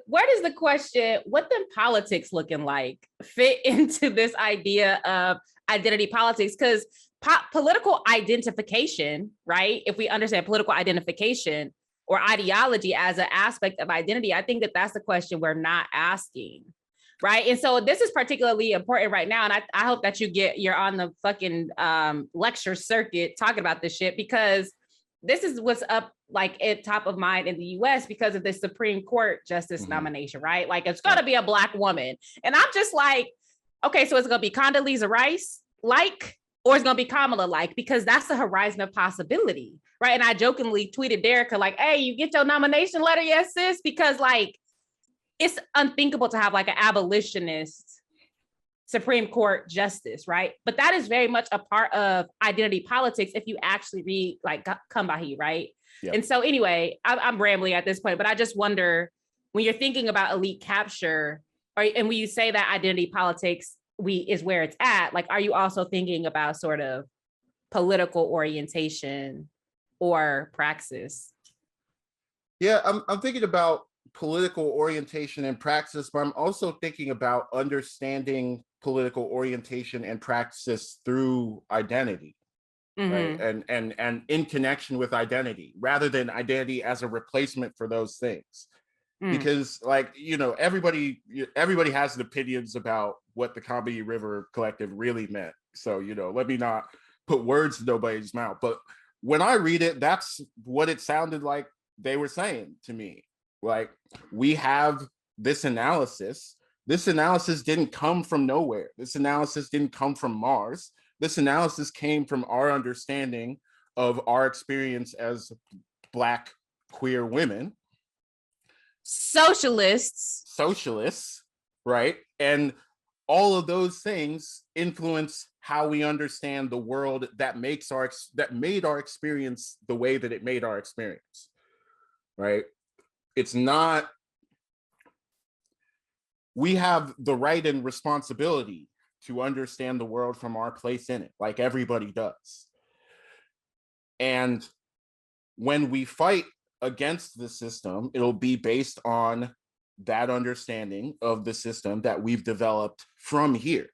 where does the question, what then politics looking like, fit into this idea of identity politics? Because political identification, right? If we understand political identification or ideology as an aspect of identity, I think that that's the question we're not asking, right? And so this is particularly important right now. And I hope that you're on the fucking lecture circuit talking about this shit, because this is what's up like at top of mind in the US because of the Supreme Court justice nomination, right? Like, it's gonna be a Black woman. And I'm just like, okay, so it's gonna be Condoleezza Rice or it's gonna be Kamala because that's the horizon of possibility, right? And I jokingly tweeted Derica like, hey, you get your nomination letter yet, sis? Because like, it's unthinkable to have like an abolitionist Supreme Court justice, right? But that is very much a part of identity politics if you actually read like Combahee, right? Yep. And so anyway, I'm rambling at this point, but I just wonder, when you're thinking about elite capture, and when you say that identity politics is where it's at, like, are you also thinking about sort of political orientation or praxis? Yeah, I'm thinking about political orientation and praxis, but I'm also thinking about understanding political orientation and praxis through identity, right? And in connection with identity, rather than identity as a replacement for those things. Because like, everybody has opinions about what the Combahee River Collective really meant. So, let me not put words in nobody's mouth. But when I read it, that's what it sounded like they were saying to me. Like, we have this analysis. This analysis didn't come from nowhere. This analysis didn't come from Mars. This analysis came from our understanding of our experience as Black queer women. Socialists, right? And all of those things influence how we understand the world that made our experience the way that it made our experience, right? It's not, we have the right and responsibility to understand the world from our place in it, like everybody does. And when we fight against the system, it'll be based on that understanding of the system that we've developed from here.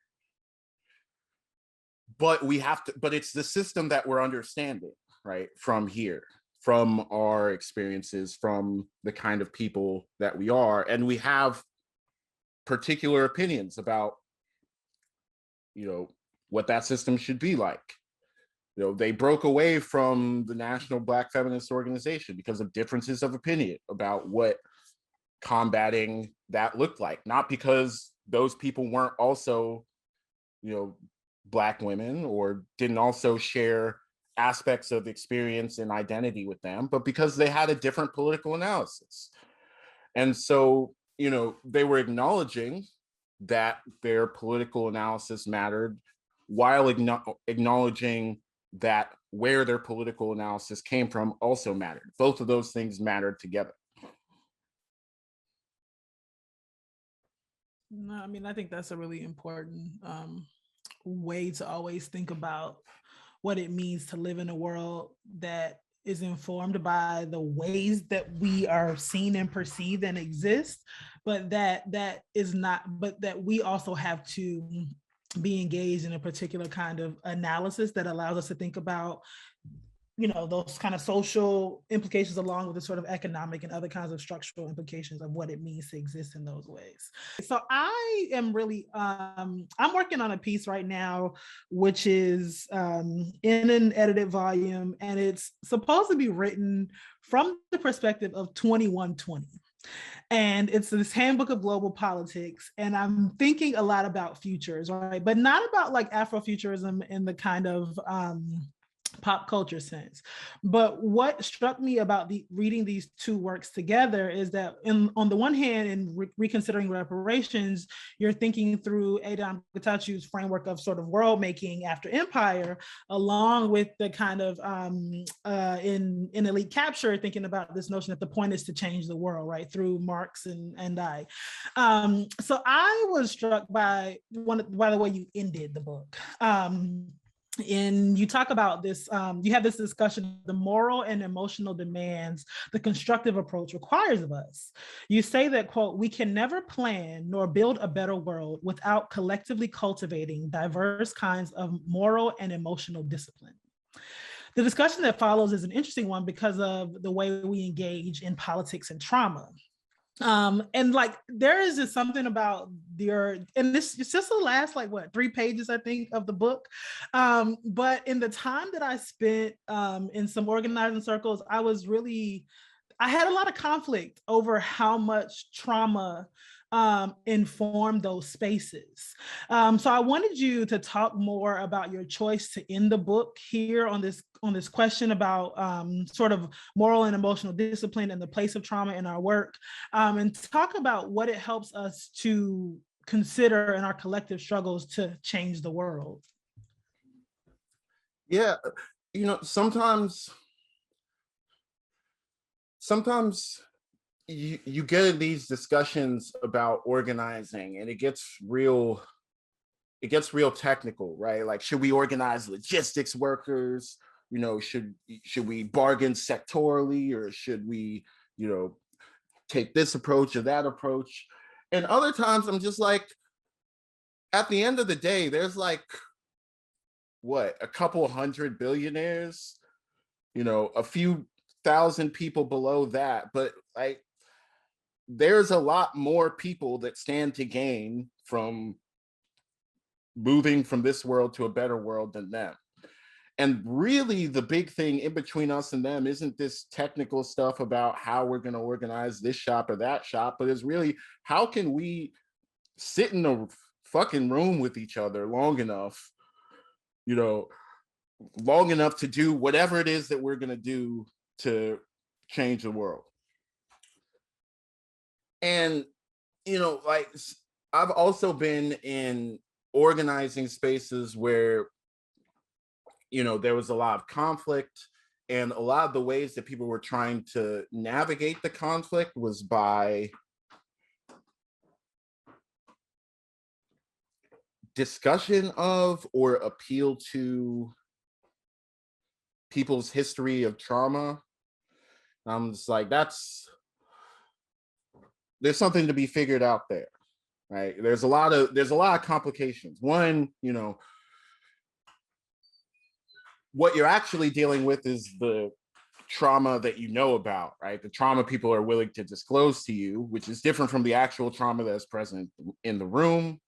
But it's the system that we're understanding, right? From here, from our experiences, from the kind of people that we are. And we have particular opinions about, what that system should be like. They broke away from the National Black Feminist Organization because of differences of opinion about what combating that looked like. Not because those people weren't also, Black women or didn't also share aspects of experience and identity with them, but because they had a different political analysis. And so, they were acknowledging that their political analysis mattered while acknowledging that where their political analysis came from also mattered. Both of those things mattered together. No, I mean, I think that's a really important way to always think about what it means to live in a world that is informed by the ways that we are seen and perceived and exist, but that we also have to be engaged in a particular kind of analysis that allows us to think about those kind of social implications along with the sort of economic and other kinds of structural implications of what it means to exist in those ways. So I am really, I'm working on a piece right now, which is in an edited volume, and it's supposed to be written from the perspective of 2120. And it's this handbook of global politics. And I'm thinking a lot about futures, right? But not about like Afrofuturism in the kind of pop culture sense. But what struck me about reading these two works together is that on the one hand, in reconsidering reparations, you're thinking through Adam Getachu's framework of sort of world making after empire, along with the kind of in elite capture, thinking about this notion that the point is to change the world, right, through Marx and I. So I was struck by the way you ended the book. And you talk about this, you have this discussion of the moral and emotional demands the constructive approach requires of us. You say that, quote, we can never plan nor build a better world without collectively cultivating diverse kinds of moral and emotional discipline. The discussion that follows is an interesting one because of the way we engage in politics and trauma. And like there is just something about and this it's just the last 3 pages I think of the book, but in the time that I spent in some organizing circles, I had a lot of conflict over how much trauma inform those spaces. So I wanted you to talk more about your choice to end the book here on this question about sort of moral and emotional discipline and the place of trauma in our work, and talk about what it helps us to consider in our collective struggles to change the world. Yeah, sometimes you get in these discussions about organizing and it gets real technical, right? Like, should we organize logistics workers? Should we bargain sectorally, or should we, take this approach or that approach? And other times I'm just like, at the end of the day, there's like, what, a couple hundred billionaires, a few thousand people below that, but like, there's a lot more people that stand to gain from moving from this world to a better world than them. And really the big thing in between us and them isn't this technical stuff about how we're going to organize this shop or that shop, but it's really, how can we sit in a fucking room with each other long enough to do whatever it is that we're going to do to change the world. And, like, I've also been in organizing spaces where, there was a lot of conflict, and a lot of the ways that people were trying to navigate the conflict was by discussion of or appeal to people's history of trauma. I'm just like, there's something to be figured out there, right? There's a lot of complications. One, what you're actually dealing with is the trauma that you know about, right? The trauma people are willing to disclose to you, which is different from the actual trauma that's present in the room,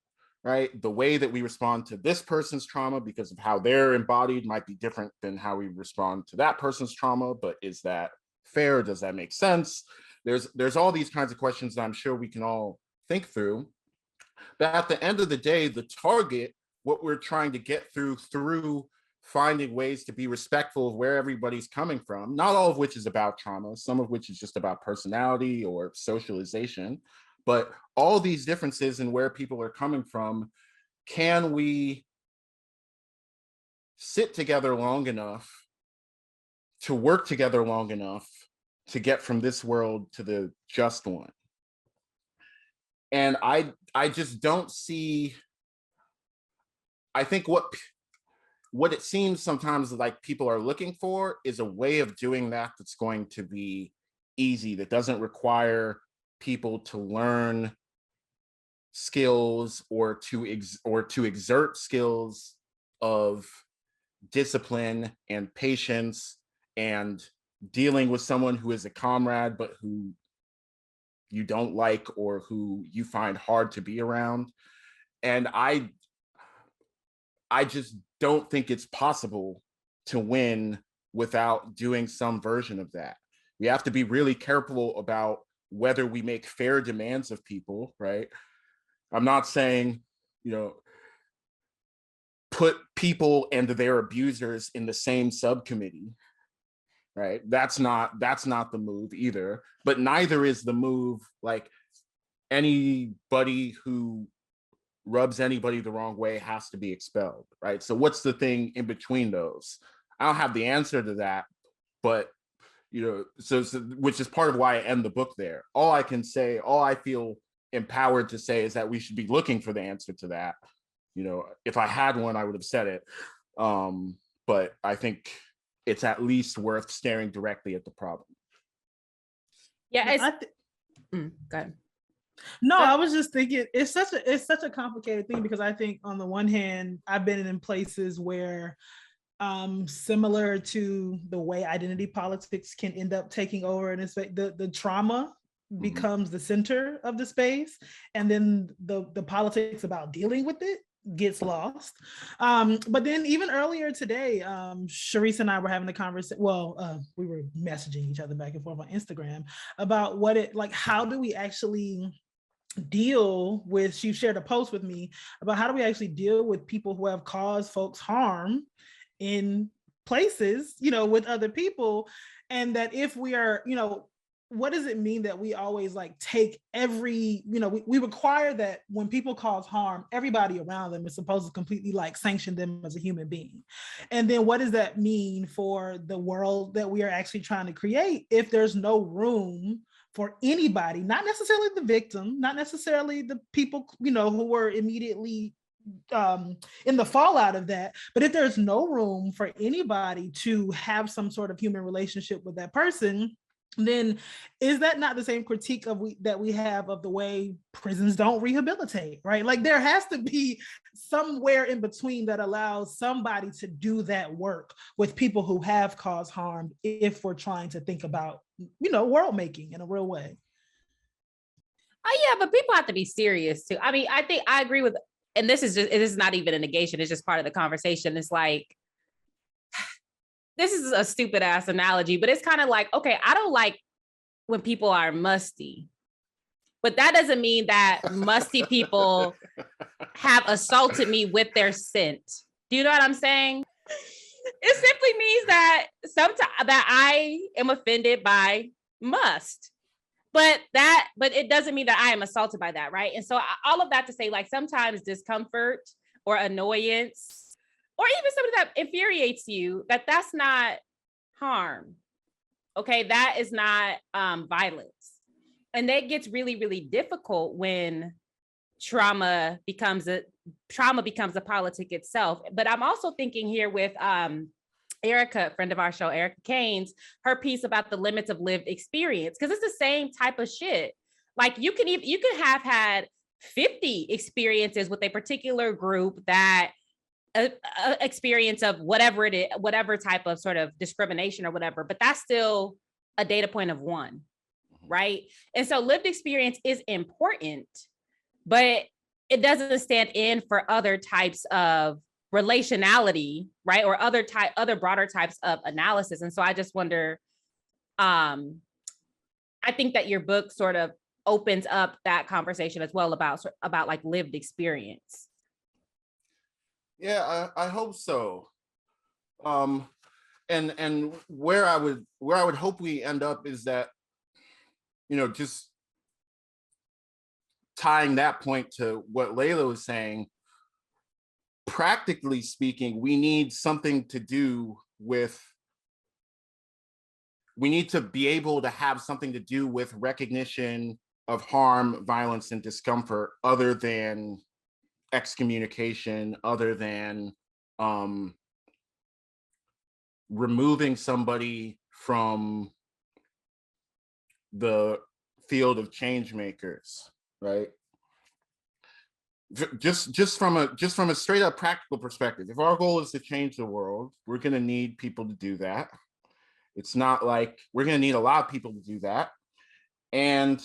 right? The way that we respond to this person's trauma because of how they're embodied might be different than how we respond to that person's trauma, but is that fair? Does that make sense? There's all these kinds of questions that I'm sure we can all think through. But at the end of the day, the target, what we're trying to get through finding ways to be respectful of where everybody's coming from, not all of which is about trauma, some of which is just about personality or socialization, but all these differences in where people are coming from, can we sit together long enough to work together long enough to get from this world to the just one? And I just don't see, I think what it seems sometimes like people are looking for is a way of doing that that's going to be easy, that doesn't require people to learn skills or to exert skills of discipline and patience and dealing with someone who is a comrade, but who you don't like or who you find hard to be around. And I just don't think it's possible to win without doing some version of that. We have to be really careful about whether we make fair demands of people, right? I'm not saying, put people and their abusers in the same subcommittee, right? That's not the move either, but neither is the move like anybody who rubs anybody the wrong way has to be expelled, right? So what's the thing in between those? I don't have the answer to that, but so which is part of why I end the book there. All I feel empowered to say is that we should be looking for the answer to that. If I had one, I would have said it. But I think it's at least worth staring directly at the problem. Yeah, go ahead. No, I was just thinking it's such a complicated thing, because I think on the one hand, I've been in places where similar to the way identity politics can end up taking over, and it's like the trauma becomes the center of the space, and then the politics about dealing with it gets lost. But then even earlier today, Sharice and I were having a conversation. We were messaging each other back and forth on Instagram about how do we actually deal with, she shared a post with me about how do we actually deal with people who have caused folks harm in places, with other people. And that if we are, what does it mean that we always take every, we require that when people cause harm, everybody around them is supposed to completely sanction them as a human being. And then what does that mean for the world that we are actually trying to create if there's no room for anybody, not necessarily the victim, not necessarily the people, who were immediately in the fallout of that, but if there's no room for anybody to have some sort of human relationship with that person, then is that not the same critique that we have of the way prisons don't rehabilitate, right? There has to be somewhere in between that allows somebody to do that work with people who have caused harm, if we're trying to think about, world making in a real way. Oh yeah, but people have to be serious too. I mean, I think I agree with, and this is not even a negation, it's just part of the conversation. It's this is a stupid ass analogy, but it's kind of okay, I don't like when people are musty, but that doesn't mean that musty people have assaulted me with their scent. Do you know what I'm saying? It simply means that sometimes that I am offended by must, but it doesn't mean that I am assaulted by that, right? And so all of that to say, sometimes discomfort or annoyance, or even something that infuriates you, that's not harm. Okay, that is not violence. And that gets really, really difficult when trauma becomes a politic itself. But I'm also thinking here with Erica, friend of our show, Erica Kane's, her piece about the limits of lived experience, because it's the same type of shit. You can have had 50 experiences with a particular group that experience of whatever it is, whatever type of sort of discrimination or whatever, but that's still a data point of one, right? And so lived experience is important, but it doesn't stand in for other types of relationality, right? Or other broader types of analysis. And so I just wonder, I think that your book sort of opens up that conversation as well about lived experience. Yeah, I hope so. And where I would hope we end up is that, just tying that point to what Layla was saying, practically speaking, we need to be able to have something to do with recognition of harm, violence, and discomfort other than excommunication, other than removing somebody from the field of change makers, right? Just from a straight up practical perspective, if our goal is to change the world, we're going to need people to do that. It's not like we're going to need a lot of people to do that. And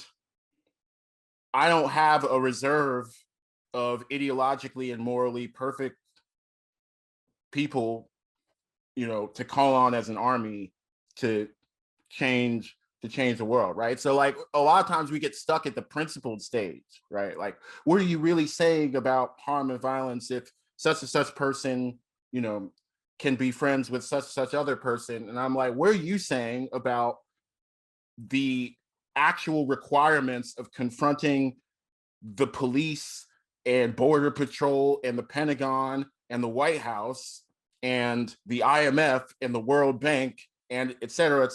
I don't have a reserve of ideologically and morally perfect people, you know, to call on as an army to change the world, right? So like a lot of times we get stuck at the principled stage, right? Like, what are you really saying about harm and violence if such and such person, you know, can be friends with such and such other person? And I'm like, what are you saying about the actual requirements of confronting the police and border patrol and the Pentagon and the White House and the IMF and the World Bank and et cetera,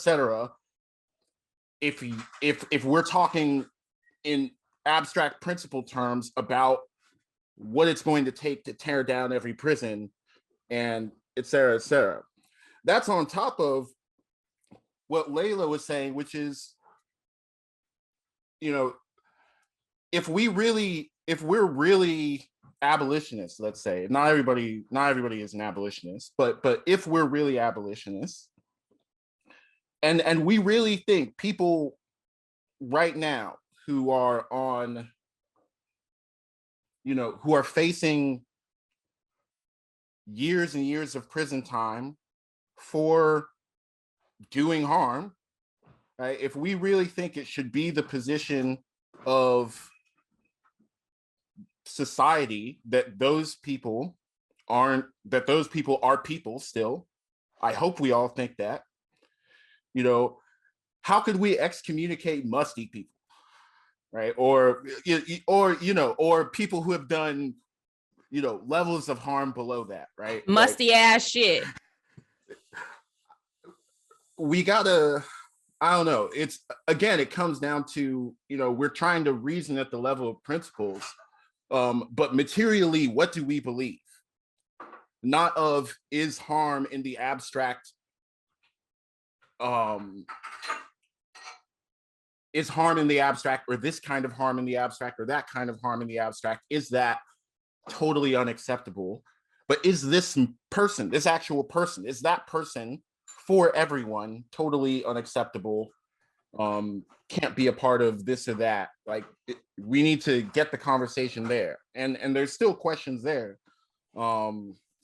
if we're talking in abstract principle terms about what it's going to take to tear down every prison and et cetera. That's on top of what Layla was saying, which is, you know, if we're really abolitionists, let's say, not everybody is an abolitionist, but if we're really abolitionists, and we really think people right now who are on, you know, who are facing years and years of prison time for doing harm, right? If we really think it should be the position of society that those people are people still, I hope we all think that, you know, how could we excommunicate musty people, right? Or you know, or people who have done, you know, levels of harm below that, right? Musty like, ass shit. We gotta, I don't know. It's, again, it comes down to, you know, we're trying to reason at the level of principles, but materially, what do we believe? Not of, is harm in the abstract, is harm in the abstract, or this kind of harm in the abstract, or that kind of harm in the abstract, is that totally unacceptable? But is this person, this actual person, is that person for everyone totally unacceptable? Can't be a part of this or that. Like, we need to get the conversation there, and there's still questions there.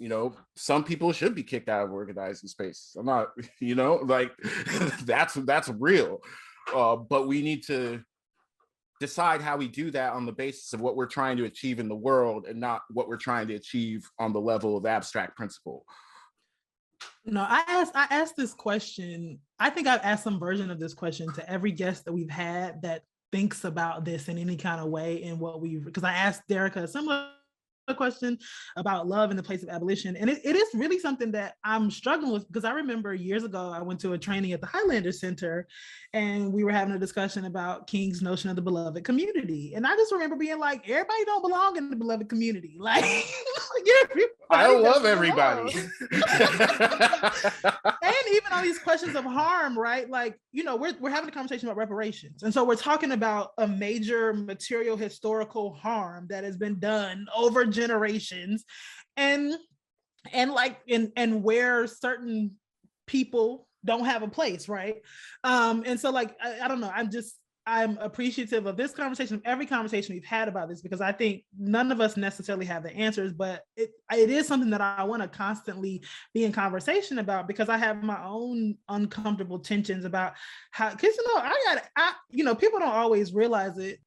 You know, some people should be kicked out of organizing space. I'm not, you know, like that's real. But we need to decide how we do that on the basis of what we're trying to achieve in the world, and not what we're trying to achieve on the level of abstract principle. No, I asked this question. I think I've asked some version of this question to every guest that we've had that thinks about this in any kind of way. In what we, because I asked Derica a similar question about love in the place of abolition, and it is really something that I'm struggling with, because I remember years ago I went to a training at the Highlander Center, and we were having a discussion about King's notion of the beloved community, and I just remember being like, everybody don't belong in the beloved community. Like, I don't love everybody. And even on these questions of harm, right? Like, you know, we're having a conversation about reparations, and so we're talking about a major material historical harm that has been done over generations, and where certain people don't have a place, right? And so, like, I don't know, I'm appreciative of this conversation, of every conversation we've had about this, because I think none of us necessarily have the answers, but it is something that I want to constantly be in conversation about, because I have my own uncomfortable tensions about how, because, you know, people don't always realize it.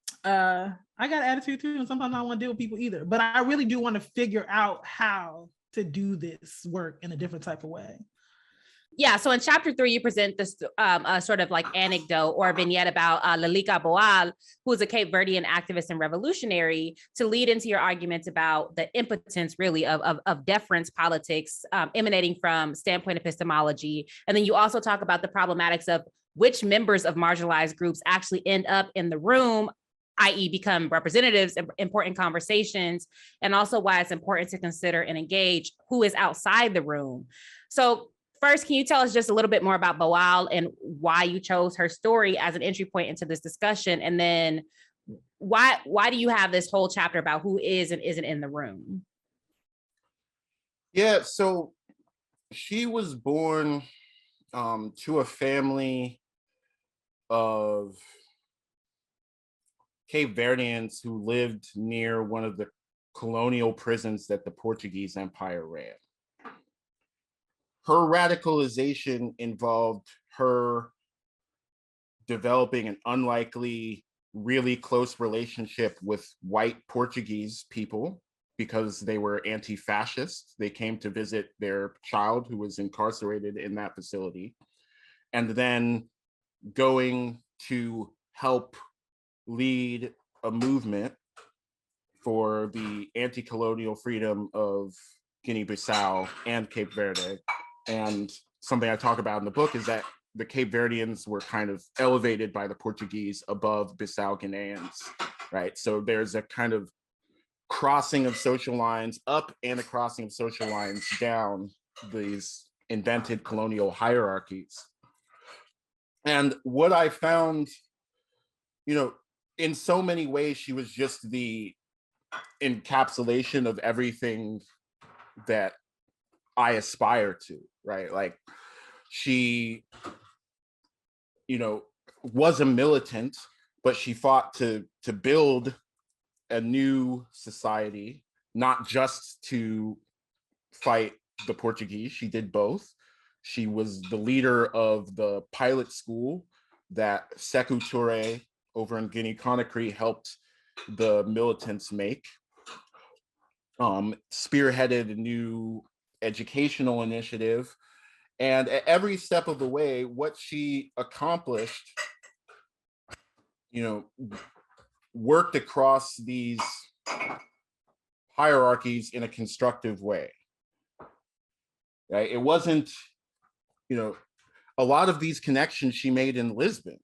I got attitude too, and sometimes I don't want to deal with people either, but I really do want to figure out how to do this work in a different type of way. Yeah, so in chapter 3, you present this sort of like anecdote or vignette about Lalika Boal, who is a Cape Verdean activist and revolutionary, to lead into your arguments about the impotence, really, of deference politics emanating from standpoint epistemology. And then you also talk about the problematics of which members of marginalized groups actually end up in the room, i.e. become representatives in important conversations, and also why it's important to consider and engage who is outside the room. So first, can you tell us just a little bit more about Boal and why you chose her story as an entry point into this discussion? And then why do you have this whole chapter about who is and isn't in the room? Yeah, so she was born to a family of Cape Verdeans who lived near one of the colonial prisons that the Portuguese Empire ran. Her radicalization involved her developing an unlikely, really close relationship with white Portuguese people because they were anti-fascist. They came to visit their child who was incarcerated in that facility, and then going to help lead a movement for the anti-colonial freedom of Guinea-Bissau and Cape Verde. And something I talk about in the book is that the Cape Verdeans were kind of elevated by the Portuguese above Bissau Guineans, right? So there's a kind of crossing of social lines up and a crossing of social lines down these invented colonial hierarchies. And what I found, you know, in so many ways, she was just the encapsulation of everything that I aspire to, right? Like she, you know, was a militant, but she fought to build a new society, not just to fight the Portuguese. She did both. She was the leader of the pilot school that Sekou Touré over in Guinea-Conakry helped the militants make. Spearheaded a new educational initiative. And at every step of the way, what she accomplished, you know, worked across these hierarchies in a constructive way. Right? It wasn't, you know, a lot of these connections she made in Lisbon,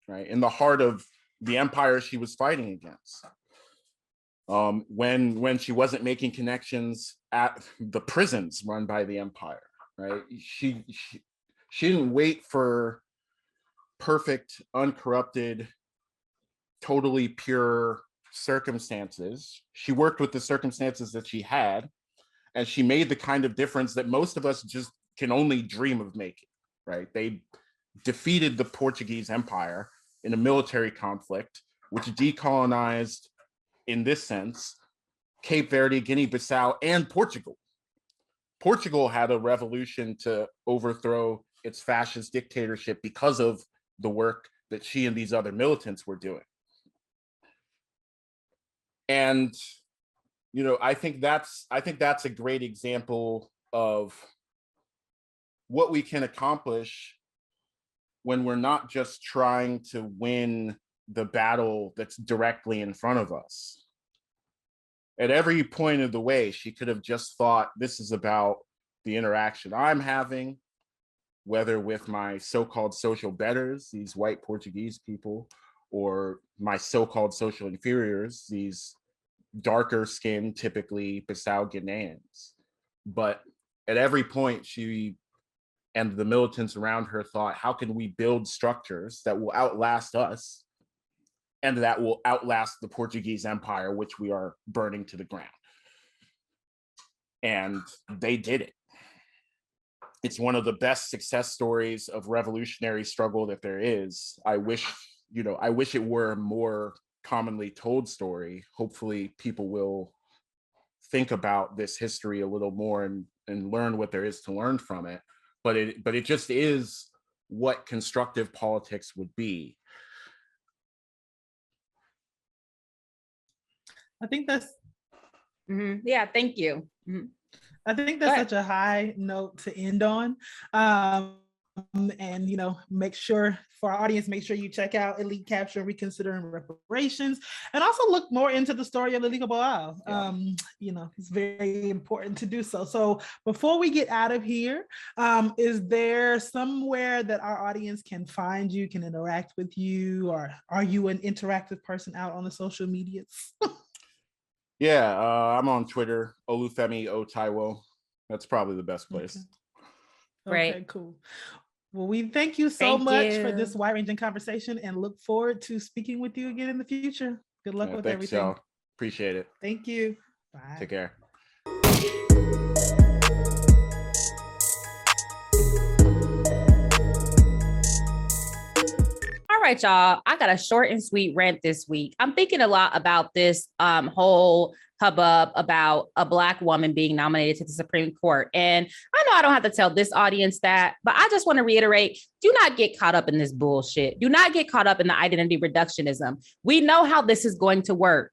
right, in the heart of the empire she was fighting against. When she wasn't making connections at the prisons run by the empire, right? She didn't wait for perfect, uncorrupted, totally pure circumstances. She worked with the circumstances that she had, and she made the kind of difference that most of us just can only dream of making, right? They defeated the Portuguese Empire in a military conflict, which decolonized, in this sense, Cape Verde, Guinea-Bissau, and Portugal. Portugal had a revolution to overthrow its fascist dictatorship because of the work that she and these other militants were doing. And, you know, I think that's a great example of what we can accomplish when we're not just trying to win the battle that's directly in front of us. At every point of the way, she could have just thought, this is about the interaction I'm having, whether with my so-called social betters, these white Portuguese people, or my so-called social inferiors, these darker skinned, typically Bissau Guineans. But at every point, she and the militants around her thought, how can we build structures that will outlast us and that will outlast the Portuguese Empire, which we are burning to the ground? And they did it. It's one of the best success stories of revolutionary struggle that there is. I wish it were a more commonly told story. Hopefully people will think about this history a little more and learn what there is to learn from it. But it just is what constructive politics would be. I think that's yeah, thank you. I think that's such a high note to end on. And, you know, make sure for our audience, make sure you check out Elite Capture, Reconsidering Reparations, and also look more into the story of Lilico Boao. You know, it's very important to do so. So before we get out of here, is there somewhere that our audience can find you, can interact with you, or are you an interactive person out on the social medias? Yeah, I'm on Twitter, Olufemi O Taiwo. That's probably the best place. Okay, cool. Well, we thank you so much for this wide-ranging conversation and look forward to speaking with you again in the future. Good luck with everything. Y'all. Appreciate it. Thank you. Bye. Take care. right, y'all. I got a short and sweet rant this week. I'm thinking a lot about this whole hubbub about a Black woman being nominated to the Supreme Court. And I know I don't have to tell this audience that, but I just want to reiterate, do not get caught up in this bullshit. Do not get caught up in the identity reductionism. We know how this is going to work.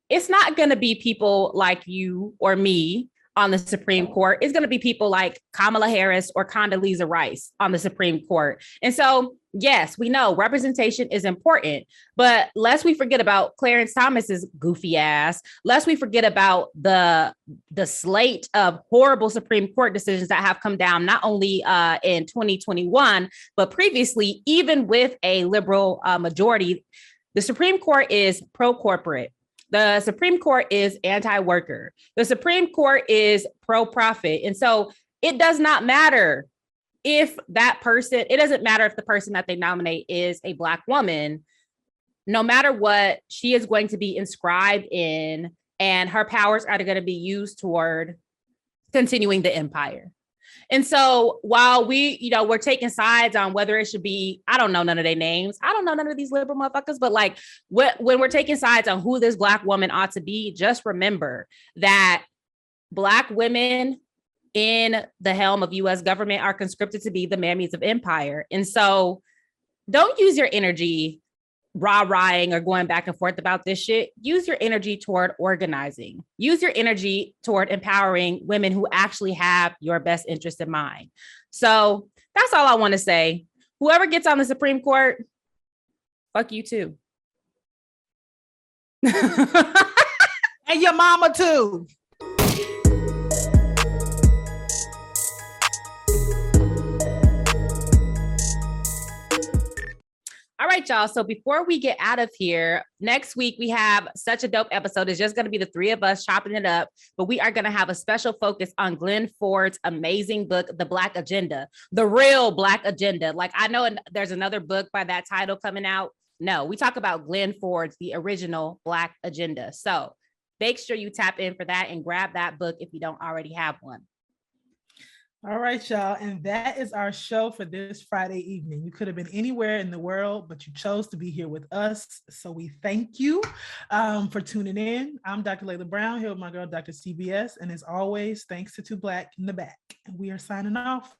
It's not going to be people like you or me on the Supreme Court. It's going to be people like Kamala Harris or Condoleezza Rice on the Supreme Court. And so, yes, we know representation is important, but lest we forget about Clarence Thomas's goofy ass, lest we forget about the slate of horrible Supreme Court decisions that have come down, not only in 2021, but previously, even with a liberal majority. The Supreme Court is pro-corporate. The Supreme Court is anti-worker. The Supreme Court is pro-profit. And so it does not matter if that person, it doesn't matter if the person that they nominate is a Black woman. No matter what, she is going to be inscribed in, and her powers are going to be used toward continuing the empire. And so while we're taking sides on whether it should be, I don't know none of their names. I don't know none of these liberal motherfuckers, but like when we're taking sides on who this Black woman ought to be, just remember that Black women in the helm of US government are conscripted to be the mammies of empire. And so don't use your energy rah-rahing or going back and forth about this shit. Use your energy toward organizing. Use your energy toward empowering women who actually have your best interest in mind. So that's all I want to say. Whoever gets on the Supreme Court, fuck you too. And your mama too. All right, y'all. So before we get out of here, next week we have such a dope episode. It's just going to be the three of us chopping it up, but we are going to have a special focus on Glenn Ford's amazing book, The Black Agenda, the real Black Agenda. Like, I know there's another book by that title coming out. No, we talk about Glenn Ford's, the original Black Agenda. So make sure you tap in for that and grab that book if you don't already have one. All right, y'all. And that is our show for this Friday evening. You could have been anywhere in the world, but you chose to be here with us. So we thank you for tuning in. I'm Dr. Layla Brown, here with my girl, Dr. CBS. And as always, thanks to Two Black in the back. And we are signing off.